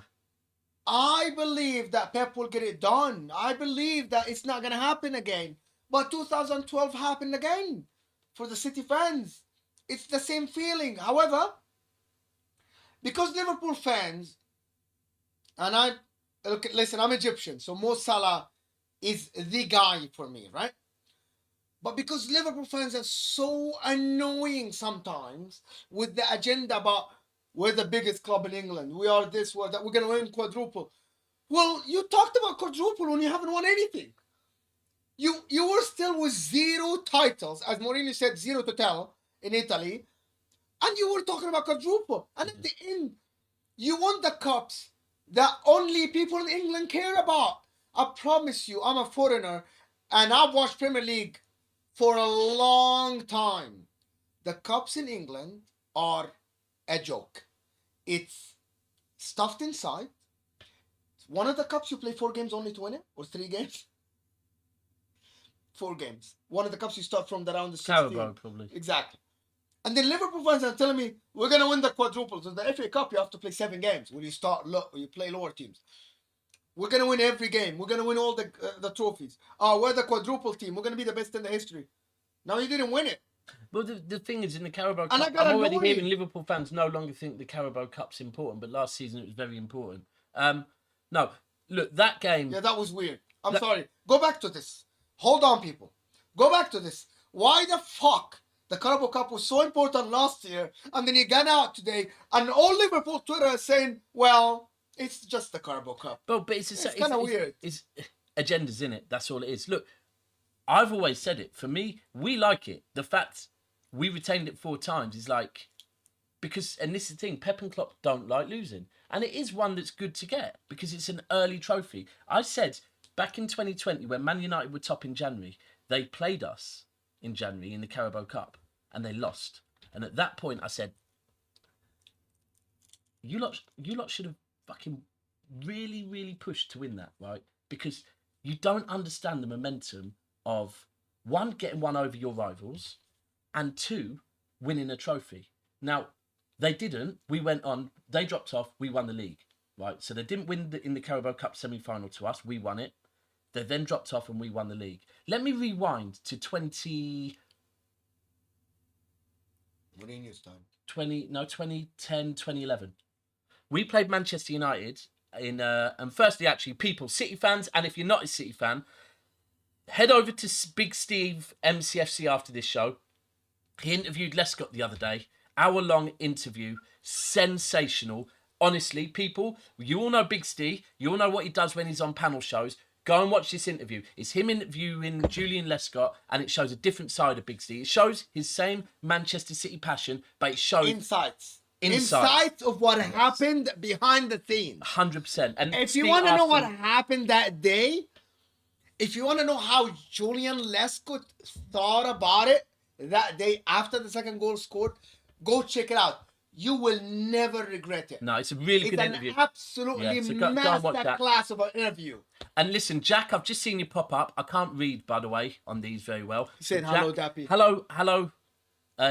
I believe that Pep will get it done. I believe that it's not going to happen again. But 2012 happened again for the City fans. It's the same feeling. However, because Liverpool fans, and listen, I'm Egyptian, so Mo Salah is the guy for me, right? But because Liverpool fans are so annoying sometimes with the agenda about we're the biggest club in England, we are this, we're that, we're going to win quadruple. Well, you talked about quadruple when you haven't won anything. You were still with 0 titles, as Mourinho said, 0 to tell in Italy, and you were talking about quadruple. And at the end, you won the cups that only people in England care about. I promise you, I'm a foreigner, and I've watched Premier League for a long time. The cups in England are a joke. It's stuffed inside. One of the cups you play 4 games only to win it, or 3 games. 4 games. One of the cups you start from the round of 16. Carabao, probably. Exactly. And then Liverpool fans are telling me we're gonna win the quadruple. So the FA Cup you have to play 7 games when you start when you play lower teams. We're gonna win every game. We're gonna win all the trophies. We're the quadruple team. We're gonna be the best in the history. Now you didn't win it. Well, the thing is, in the Carabao And Cup, I got I'm already annoyed. hearing Liverpool fans no longer think the Carabao Cup's important, but last season it was very important. No, look, that game... Yeah, that was weird. I'm sorry. Go back to this. Hold on, people. Go back to this. Why the fuck the Carabao Cup was so important last year, and then you got out today, and all Liverpool Twitter is saying, well, it's just the Carabao Cup. But it's kind of weird. It's agendas, in it. That's all it is. Look, I've always said it. For me, we like it. The fact we retained it 4 times is like... Because, and this is the thing, Pep and Klopp don't like losing. And it is one that's good to get, because it's an early trophy. I said, back in 2020, when Man United were top in January, they played us in January in the Carabao Cup, and they lost. And at that point, I said, you lot should have fucking really, really pushed to win that, right? Because you don't understand the momentum of, 1, getting one over your rivals, and 2, winning a trophy. Now, they didn't. We went on. They dropped off. We won the league, right? So they didn't win in the Carabao Cup semi-final to us. We won it. They then dropped off and we won the league. Let me rewind to Mourinho's time. 2010, 2011. We played Manchester United in, and firstly, actually, people, City fans, and if you're not a City fan, head over to Big Steve MCFC after this show. He interviewed Lescott the other day. Hour-long interview. Sensational. Honestly, people, you all know Big Steve. You all know what he does when he's on panel shows. Go and watch this interview. It's him interviewing Julian Lescott, and it shows a different side of Big Steve. It shows his same Manchester City passion, but it shows... Insights of what happened behind the scenes. 100%. And if you want to know what happened that day, if you want to know how Julian Lescott thought about it that day after the second goal scored, go check it out. You will never regret it. No, it's a really good interview. It's an absolutely master class of an interview. And listen, Jack, I've just seen you pop up. I can't read, by the way, on these very well. He said, hello, Dappy. Hello,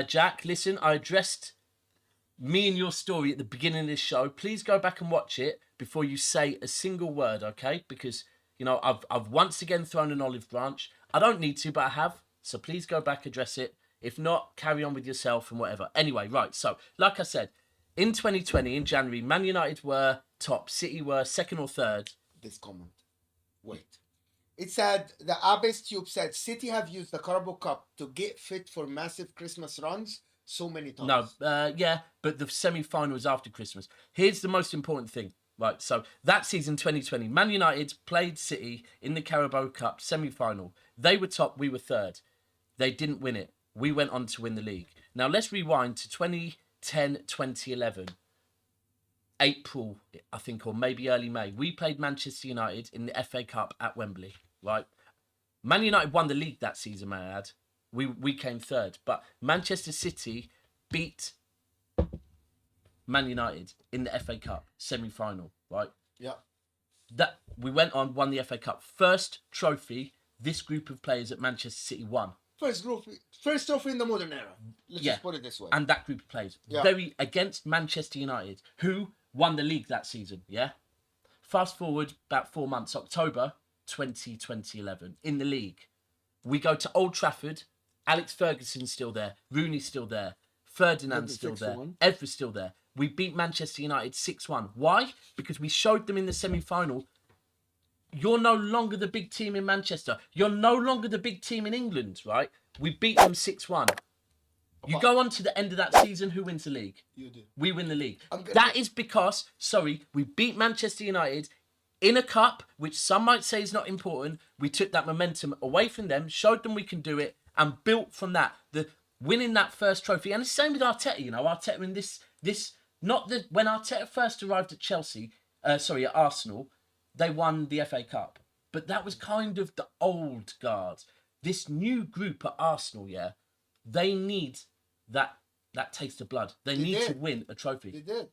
Jack. Listen, I addressed me and your story at the beginning of this show. Please go back and watch it before you say a single word, okay? Because, you know, I've once again thrown an olive branch. I don't need to, but I have. So please go back, address it. If not, carry on with yourself and whatever. Anyway, right. So, like I said, in 2020, in January, Man United were top. City were second or third. This comment. Wait. It said, the Abyss Tube said, City have used the Carabao Cup to get fit for massive Christmas runs so many times. No, yeah, but the semi-final was after Christmas. Here's the most important thing. Right, so that season, 2020, Man United played City in the Carabao Cup semi-final. They were top, we were third. They didn't win it. We went on to win the league. Now, let's rewind to 2010, 2011. April, I think, or maybe early May. We played Manchester United in the FA Cup at Wembley, right? Man United won the league that season, may I add. We came third. But Manchester City beat Man United in the FA Cup semi-final, right? Yeah. That we went on, won the FA Cup. First trophy this group of players at Manchester City won. First trophy in the modern era. Let's just put it this way. And that group of players. Yeah. Very against Manchester United, who won the league that season, yeah? Fast forward about 4 months, October 2011, in the league. We go to Old Trafford. Alex Ferguson's still there. Rooney's still there. Ferdinand's still there. Evra's still there. We beat Manchester United 6-1. Why? Because we showed them in the semi-final, you're no longer the big team in Manchester. You're no longer the big team in England, right? We beat them 6-1. You go on to the end of that season, who wins the league? You do. We win the league. That is because, we beat Manchester United in a cup, which some might say is not important. We took that momentum away from them, showed them we can do it, and built from that. The winning that first trophy. And the same with Arteta, you know. Arteta in when Arteta first arrived at at Arsenal, they won the FA Cup. But that was kind of the old guard. This new group at Arsenal, they need that taste of blood. They need to win a trophy. They did.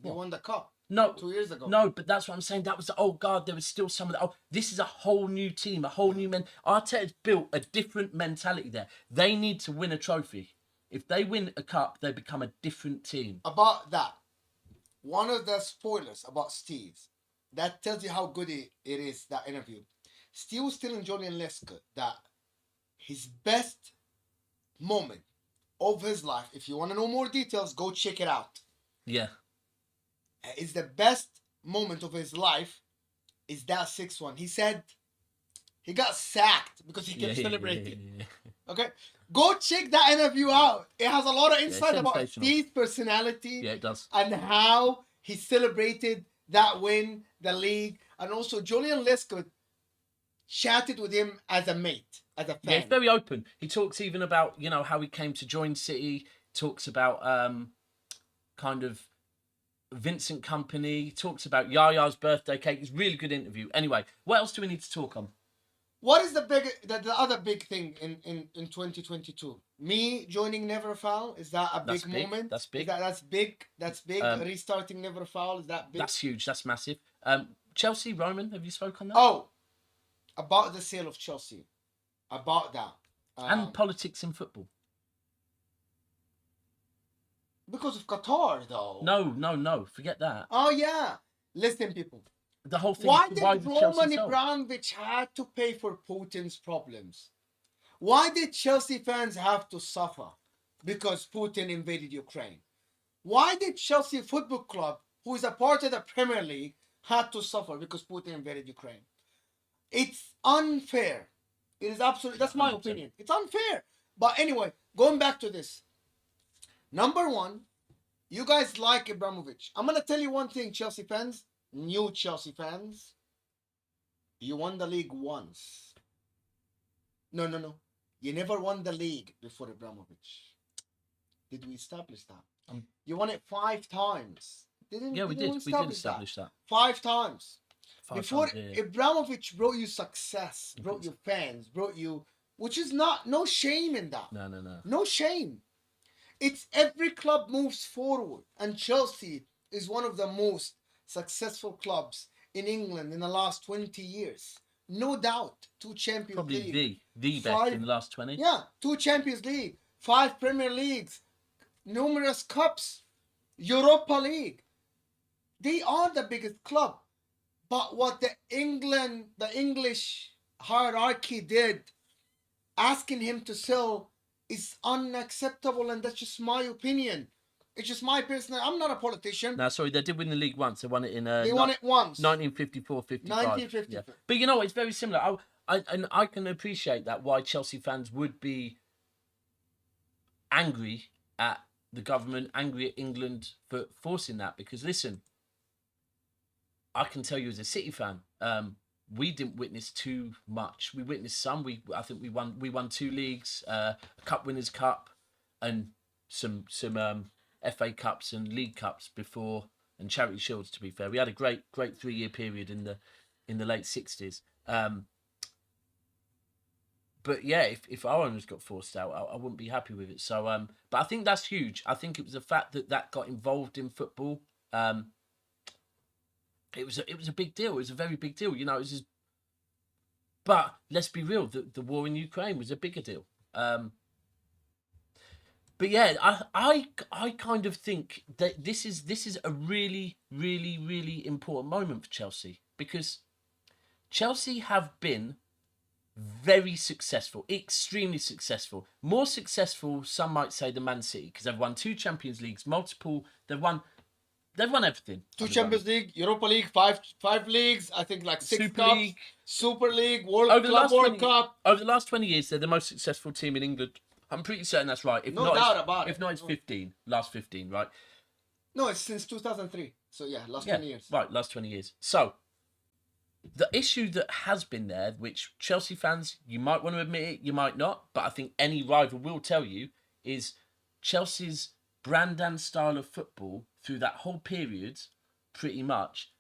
They won the cup. No, 2 years ago. No, but that's what I'm saying. That was the old guard. There was still some of the. Oh, this is a whole new team, a whole new men. Arteta's built a different mentality there. They need to win a trophy. If they win a cup, they become a different team. About that, one of the spoilers about Steve's, that tells you how good it is, that interview. Steve was telling Julian Lesker that his best moment of his life, if you want to know more details, go check it out. Yeah. Is the best moment of his life is that 6-1. He said he got sacked because he kept celebrating. Yeah. Okay? Go check that interview out. It has a lot of insight about sensational. Steve's personality. Yeah, it does. And how he celebrated that win, the league. And also Julian Lesker chatted with him as a mate, as a fan. Yeah, he's very open. He talks even about, you know, how he came to join City. Talks about kind of Vincent Company. Talks about Yaya's birthday cake. It's a really good interview. Anyway, what else do we need to talk on? What is the other big thing in 2022? Me joining Never Foul, is that a big moment? That's big. That's big. Restarting Never Foul, is that big? That's huge. That's massive. Chelsea, Roman, have you spoken on that? Oh, about the sale of Chelsea. About that. And politics in football. Because of Qatar, though. No. Forget that. Oh, yeah. Listen, people. The whole thing. Why did Chelsea Roman sell? Abramovich had to pay for Putin's problems? Why did Chelsea fans have to suffer because Putin invaded Ukraine? Why did Chelsea Football Club, who is a part of the Premier League, had to suffer because Putin invaded Ukraine? It's unfair. It is absolutely, that's my 100%. opinion. It's unfair. But anyway, going back to this. Number one, you guys like Abramovich. I'm going to tell you one thing, Chelsea fans, new Chelsea fans. You won the league once. No. You never won the league before Abramovich. Did we establish that? You won it 5 times. We did. We did establish that. 5 times. 5 Before times, yeah. Abramovich brought you success, brought you fans, brought you, which is no shame in that. No. No shame. It's every club moves forward, and Chelsea is one of the most successful clubs in England in the last 20 years. No doubt. 2 Champions League. Probably the best in the last 20. Yeah, 2 Champions League, 5 Premier Leagues, numerous cups, Europa League. They are the biggest club. But what the English hierarchy did, asking him to sell, is unacceptable, and that's just my opinion. It's just my personal. I'm not a politician. No, sorry, they did win the league once. They won it in. They won it once. 1954-55. 1954. Yeah. But you know, it's very similar. I can appreciate that why Chelsea fans would be angry at the government, angry at England for forcing that. Because listen, I can tell you as a City fan, we didn't witness too much. We witnessed some. I think we won 2 leagues, a Cup Winners' Cup, and some FA Cups and League Cups before, and Charity Shields. To be fair, we had a great 3-year period in the late 60s. But yeah, if our owners got forced out, I wouldn't be happy with it. So, but I think that's huge. I think it was the fact that got involved in football. It was a big deal. It was a very big deal. You know, it was just... But let's be real. The war in Ukraine was a bigger deal. But yeah, I kind of think that this is a really, really, really important moment for Chelsea, because Chelsea have been very successful, extremely successful, more successful, some might say, than Man City, because they've won 2 Champions Leagues, multiple. They've won everything. 2 Champions League, Europa League, 5 leagues. I think like 6 Super cups, League. Super League, World Cup. Over the last 20 years, they're the most successful team in England. I'm pretty certain that's right. No doubt about it. If not, it's 15. Last 15, right? No, it's since 2003. So yeah, last 20 years. Right, last 20 years. So, the issue that has been there, which Chelsea fans, you might want to admit it, you might not, but I think any rival will tell you, is Chelsea's brand and style of football through that whole period, pretty much,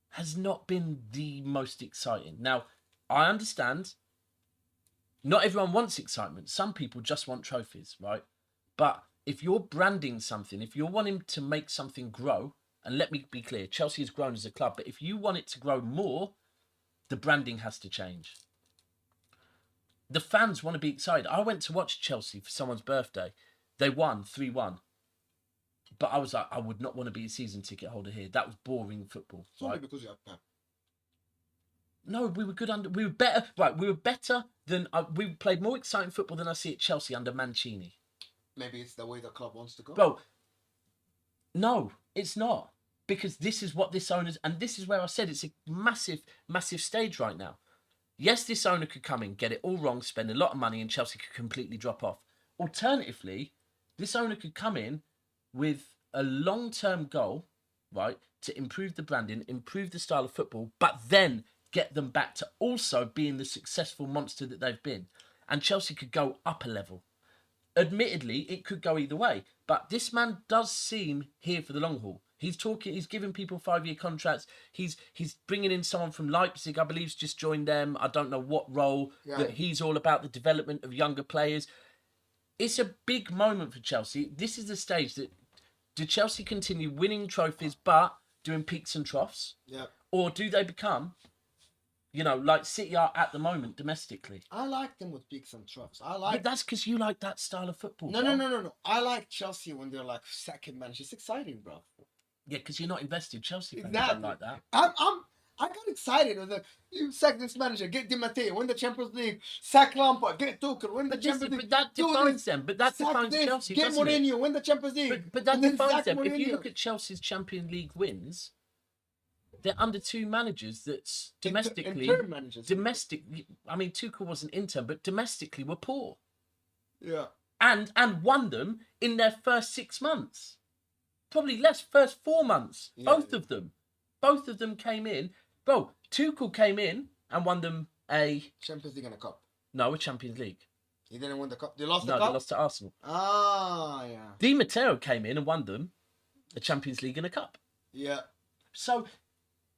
has not been the most exciting. Now, I understand not everyone wants excitement. Some people just want trophies, right? But if you're branding something, if you're wanting to make something grow, and let me be clear, Chelsea has grown as a club, but if you want it to grow more, the branding has to change. The fans want to be excited. I went to watch Chelsea for someone's birthday. They won 3-1. But I was like, I would not want to be a season ticket holder here. That was boring football. It's only because you have Pep. No, we were good under. We were better. Right, we were better than. We played more exciting football than I see at Chelsea under Mancini. Maybe it's the way the club wants to go. Bro, no, it's not. Because this is what this owner's, and this is where I said it's a massive, massive stage right now. Yes, this owner could come in, get it all wrong, spend a lot of money, and Chelsea could completely drop off. Alternatively, this owner could come in with a long-term goal, right, to improve the branding, improve the style of football, but then get them back to also being the successful monster that they've been. And Chelsea could go up a level. Admittedly, it could go either way, but this man does seem here for the long haul. He's talking. He's giving people 5-year contracts. He's bringing in someone from Leipzig, I believe, just joined them. I don't know what role. Yeah. That he's all about the development of younger players. It's a big moment for Chelsea. This is the stage that do Chelsea continue winning trophies but doing peaks and troughs, Yeah. or do they become, like City are at the moment domestically? I like them with peaks and troughs. But that's because you like that style of football. No. I like Chelsea when they're like second man. It's exciting, bro. Yeah, because you're not invested. Chelsea fans Exactly. don't like that. I got excited with you sack this manager, get Di Matteo, win the Champions League, sack Lampard, get Tuchel, win the Champions League. But that defines them. But that defines Chelsea, get doesn't it? Mourinho, win the Champions League. But that and then defines sack them. If you Mourinho. look at Chelsea's Champions League wins, they're under two managers that's domestically... Interim managers. I mean, Tuchel wasn't intern, but domestically were poor. Yeah. And won them in their first 6 months. Probably less, first 4 months. Yeah. Both of them. Both of them came in. Bro, Tuchel came in and won them a Champions League and a cup. Champions League. He didn't win the cup. They lost the No, cup? they lost to Arsenal. Ah, yeah. Di Matteo came in and won them a Champions League and a cup. Yeah. So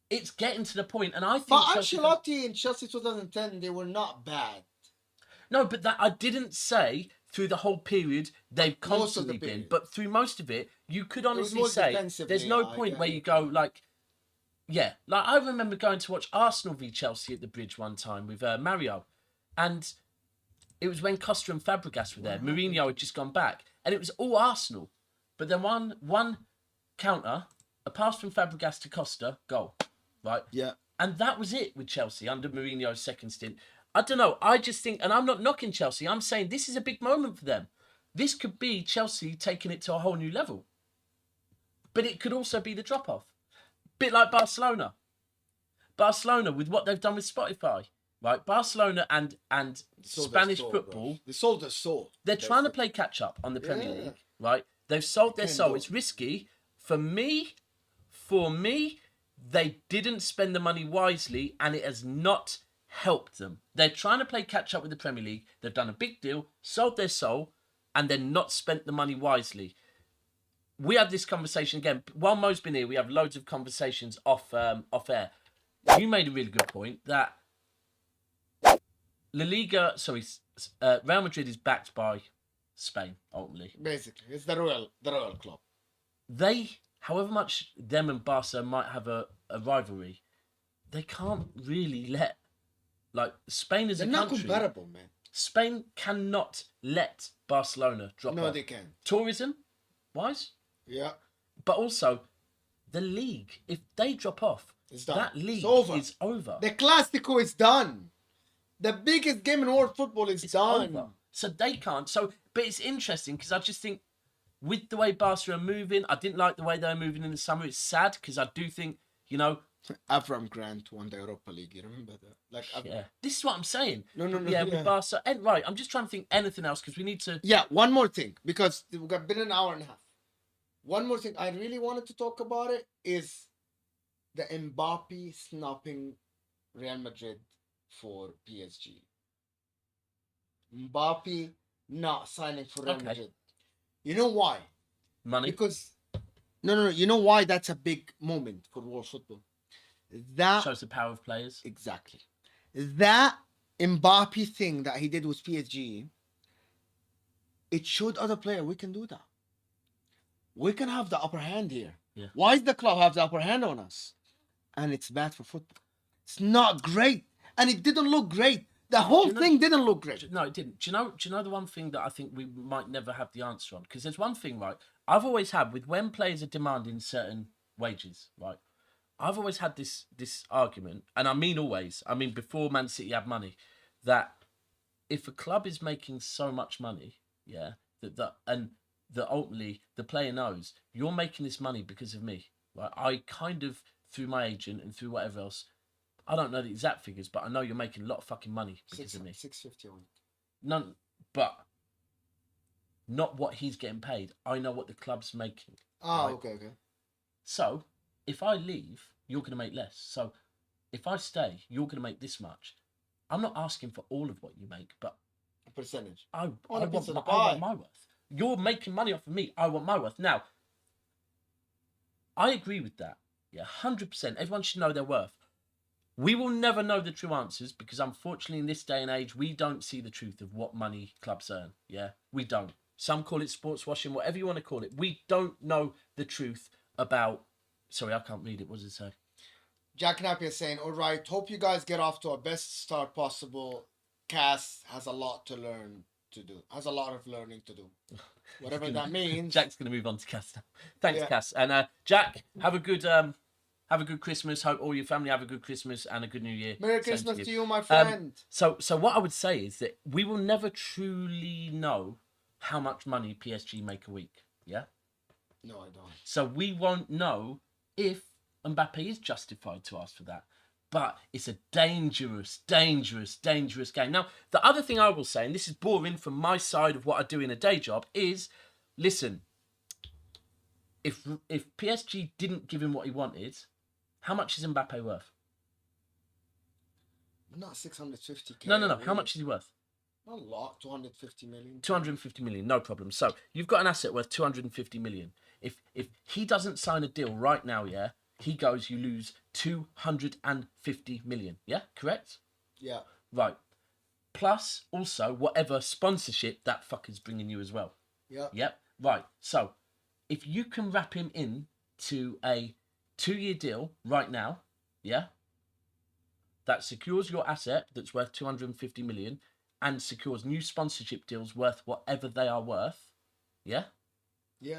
it's getting to the point, and I think... But Ancelotti in Chelsea 2010, they were not bad. No, but that I didn't say through the whole period they've constantly been, period. but through most of it, you could honestly more say defensively, there's no point where you go like, yeah, like I remember going to watch Arsenal v Chelsea at the Bridge one time with Mario, and it was when Costa and Fabregas were there. Mourinho had just gone back, and it was all Arsenal, but then one counter, a pass from Fabregas to Costa, goal, right? Yeah. And that was it with Chelsea under Mourinho's second stint. I don't know. I just think, and I'm not knocking Chelsea, I'm saying this is a big moment for them. This could be Chelsea taking it to a whole new level. But it could also be the drop-off. Bit like Barcelona. Barcelona, with what they've done with Spotify, right? Barcelona and Spanish football. Bro. They sold their soul. They're trying to play catch-up on the Premier League, right? They've sold their soul. It's risky. For me, they didn't spend the money wisely, and it has not helped them. They're trying to play catch up with the Premier League. They've done a big deal, sold their soul, and then not spent the money wisely. We had this conversation again. While Mo's been here, we have loads of conversations off air. You made a really good point that Real Madrid is backed by Spain, ultimately. Basically, it's the Royal Club. They, however much them and Barca might have a rivalry, they can't really let... Like, Spain is a country... They're not comparable, man. Spain cannot let Barcelona drop off. No, they can't. Tourism-wise. Yeah. But also, the league, if they drop off, it's done. That league is over. The Clásico is done. The biggest game in world football is done. Over. So they can't. But it's interesting because I just think with the way Barca are moving, I didn't like the way they were moving in the summer. It's sad because I do think, Avram Grant won the Europa League. You remember that? Yeah. This is what I'm saying. No. Yeah, with Barca. And right, I'm just trying to think anything else because we need to... Yeah, one more thing. Because we've been an hour and a half. One more thing I really wanted to talk about it is the Mbappe snapping Real Madrid for PSG. Mbappe not signing for Real Madrid. You know why? Money. Because... No. You know why that's a big moment for world football? That shows the power of players. Exactly. That Mbappe thing that he did with PSG, it showed other players we can do that. We can have the upper hand here. Yeah. Why does the club have the upper hand on us? And it's bad for football. It's not great. And it didn't look great. The whole thing didn't look great. No, it didn't. Do you know the one thing that I think we might never have the answer on? Because there's one thing, right? I've always had with when players are demanding certain wages, right? I've always had this argument, and I mean always. I mean before Man City had money, that if a club is making so much money, yeah, that ultimately the player knows you're making this money because of me, right? I kind of through my agent and through whatever else. I don't know the exact figures, but I know you're making a lot of fucking money because of me. 650 a week. None, but not what he's getting paid. I know what the club's making. Ah, right? okay. So, if I leave, you're going to make less. So, if I stay, you're going to make this much. I'm not asking for all of what you make, but a percentage. I want my worth. You're making money off of me. I want my worth. Now, I agree with that. Yeah, 100%. Everyone should know their worth. We will never know the true answers because unfortunately in this day and age, we don't see the truth of what money clubs earn. Yeah, we don't. Some call it sports washing, whatever you want to call it. We don't know the truth about... Sorry, I can't read it. What does it say? Jack Napier saying, all right, hope you guys get off to a best start possible. Cass has a lot to learn to do. Has a lot of learning to do. Whatever that means. Jack's going to move on to Cass now. Thanks, Cass. And Jack, have a good Christmas. Hope all your family have a good Christmas and a good New Year. Merry Christmas to you, my friend. So what I would say is that we will never truly know how much money PSG make a week. Yeah? No, I don't. So we won't know if Mbappe is justified to ask for that. But it's a dangerous, dangerous, dangerous game. Now, the other thing I will say, and this is boring from my side of what I do in a day job, is, listen, if PSG didn't give him what he wanted, how much is Mbappe worth? Not 650k. No. How much is he worth? Not a lot. 250 million. 250 million, no problem. So you've got an asset worth 250 million. If he doesn't sign a deal right now, yeah, he goes, you lose 250 million. Yeah, correct? Yeah. Right. Plus also whatever sponsorship that fucker's bringing you as well. Yeah. Yep. Right. So if you can wrap him in to a 2-year deal right now, yeah, that secures your asset that's worth 250 million and secures new sponsorship deals worth whatever they are worth, yeah? Yeah.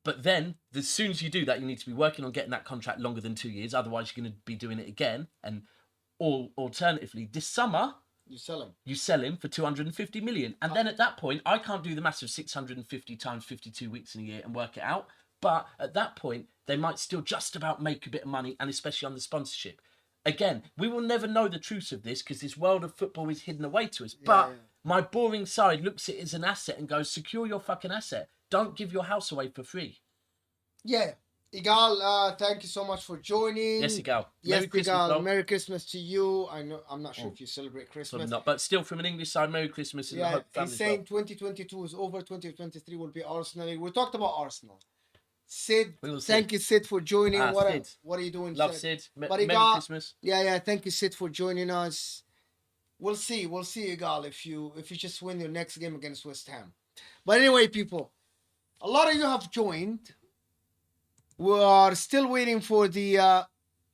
But then, as soon as you do that, you need to be working on getting that contract longer than 2 years. Otherwise, you're going to be doing it again. And alternatively, this summer, you sell him for 250 million. And then at that point, I can't do the massive 650 times 52 weeks in a year and work it out. But at that point, they might still just about make a bit of money, and especially on the sponsorship. Again, we will never know the truth of this because this world of football is hidden away to us. But my boring side looks at it as an asset and goes, secure your fucking asset. Don't give your house away for free. Yeah. Igal, thank you so much for joining. Yes, Igal. Yes, Igal. Merry Christmas to you. I'm not sure if you celebrate Christmas. Probably not, but still from an English side, Merry Christmas. And yeah, he's saying 2022 is over, 2023 will be Arsenal. We talked about Arsenal. Sid, thank you, Sid, for joining. What are you doing, Love Sid. Merry Christmas. Yeah, thank you, Sid, for joining us. We'll see, Igal, if you just win your next game against West Ham. But anyway, people, a lot of you have joined. We are still waiting for the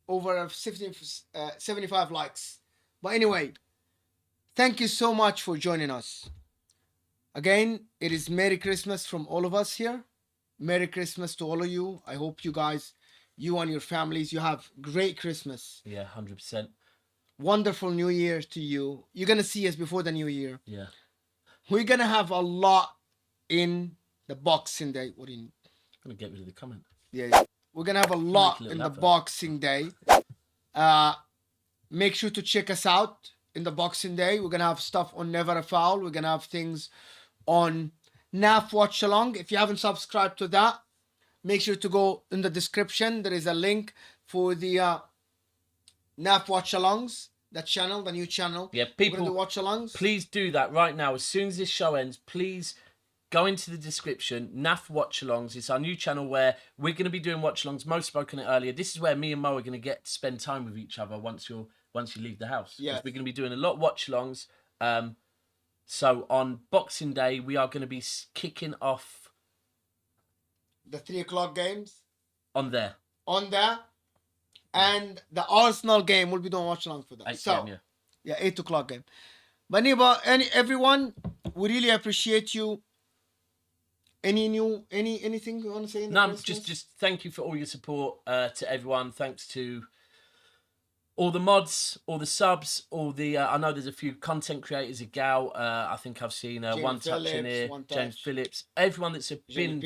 over 75 likes. But anyway, thank you so much for joining us. Again, it is Merry Christmas from all of us here. Merry Christmas to all of you. I hope you guys, you and your families, you have great Christmas. Yeah, 100%. Wonderful New Year to you. You're going to see us before the New Year. Yeah. We're going to have a lot in the Boxing Day. What do you... I'm going to get rid of the comment. Yeah. We're going to have a lot in the Boxing Day. Make sure to check us out in the Boxing Day. We're going to have stuff on Never a Foul. We're going to have things on NAF Watch Along. If you haven't subscribed to that, make sure to go in the description. There is a link for the NAF Watch Alongs, that channel, the new channel. Yeah, people, the Watch Alongs. Please do that right now. As soon as this show ends, please go into the description. NAF Watch Alongs. It's our new channel where we're going to be doing watch alongs. Mo spoke on it earlier. This is where me and Mo are going to get to spend time with each other once you leave the house. Yeah, we're going to be doing a lot of watch alongs. So on Boxing Day, we are going to be kicking off the 3 o'clock games on there. on there. And the Arsenal game will be doing watch along for that. 8 So, p.m., yeah, 8 o'clock game. But Niba, everyone, we really appreciate you. Anything you want to say in the No, Christmas? just thank you for all your support to everyone. Thanks to all the mods, all the subs, all the... I know there's a few content creators, a gal. I think I've seen One Touch in here, James Phillips. Everyone that's been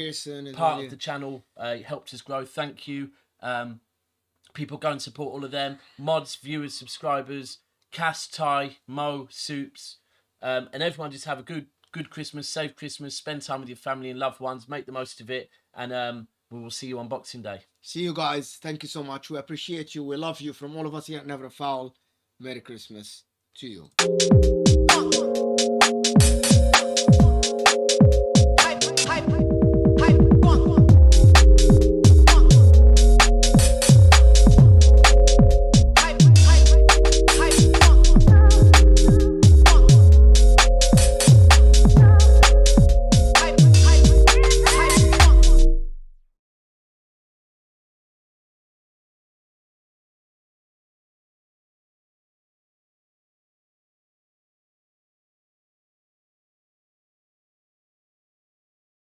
part of the channel helped us grow. Thank you. People go and support all of them. Mods, viewers, subscribers, Cass, Ty, Mo, Soups, and everyone just have a good Christmas, safe Christmas, spend time with your family and loved ones, make the most of it, and we will see you on Boxing Day. See you guys. Thank you so much. We appreciate you. We love you. From all of us here at Never a Foul, Merry Christmas to you.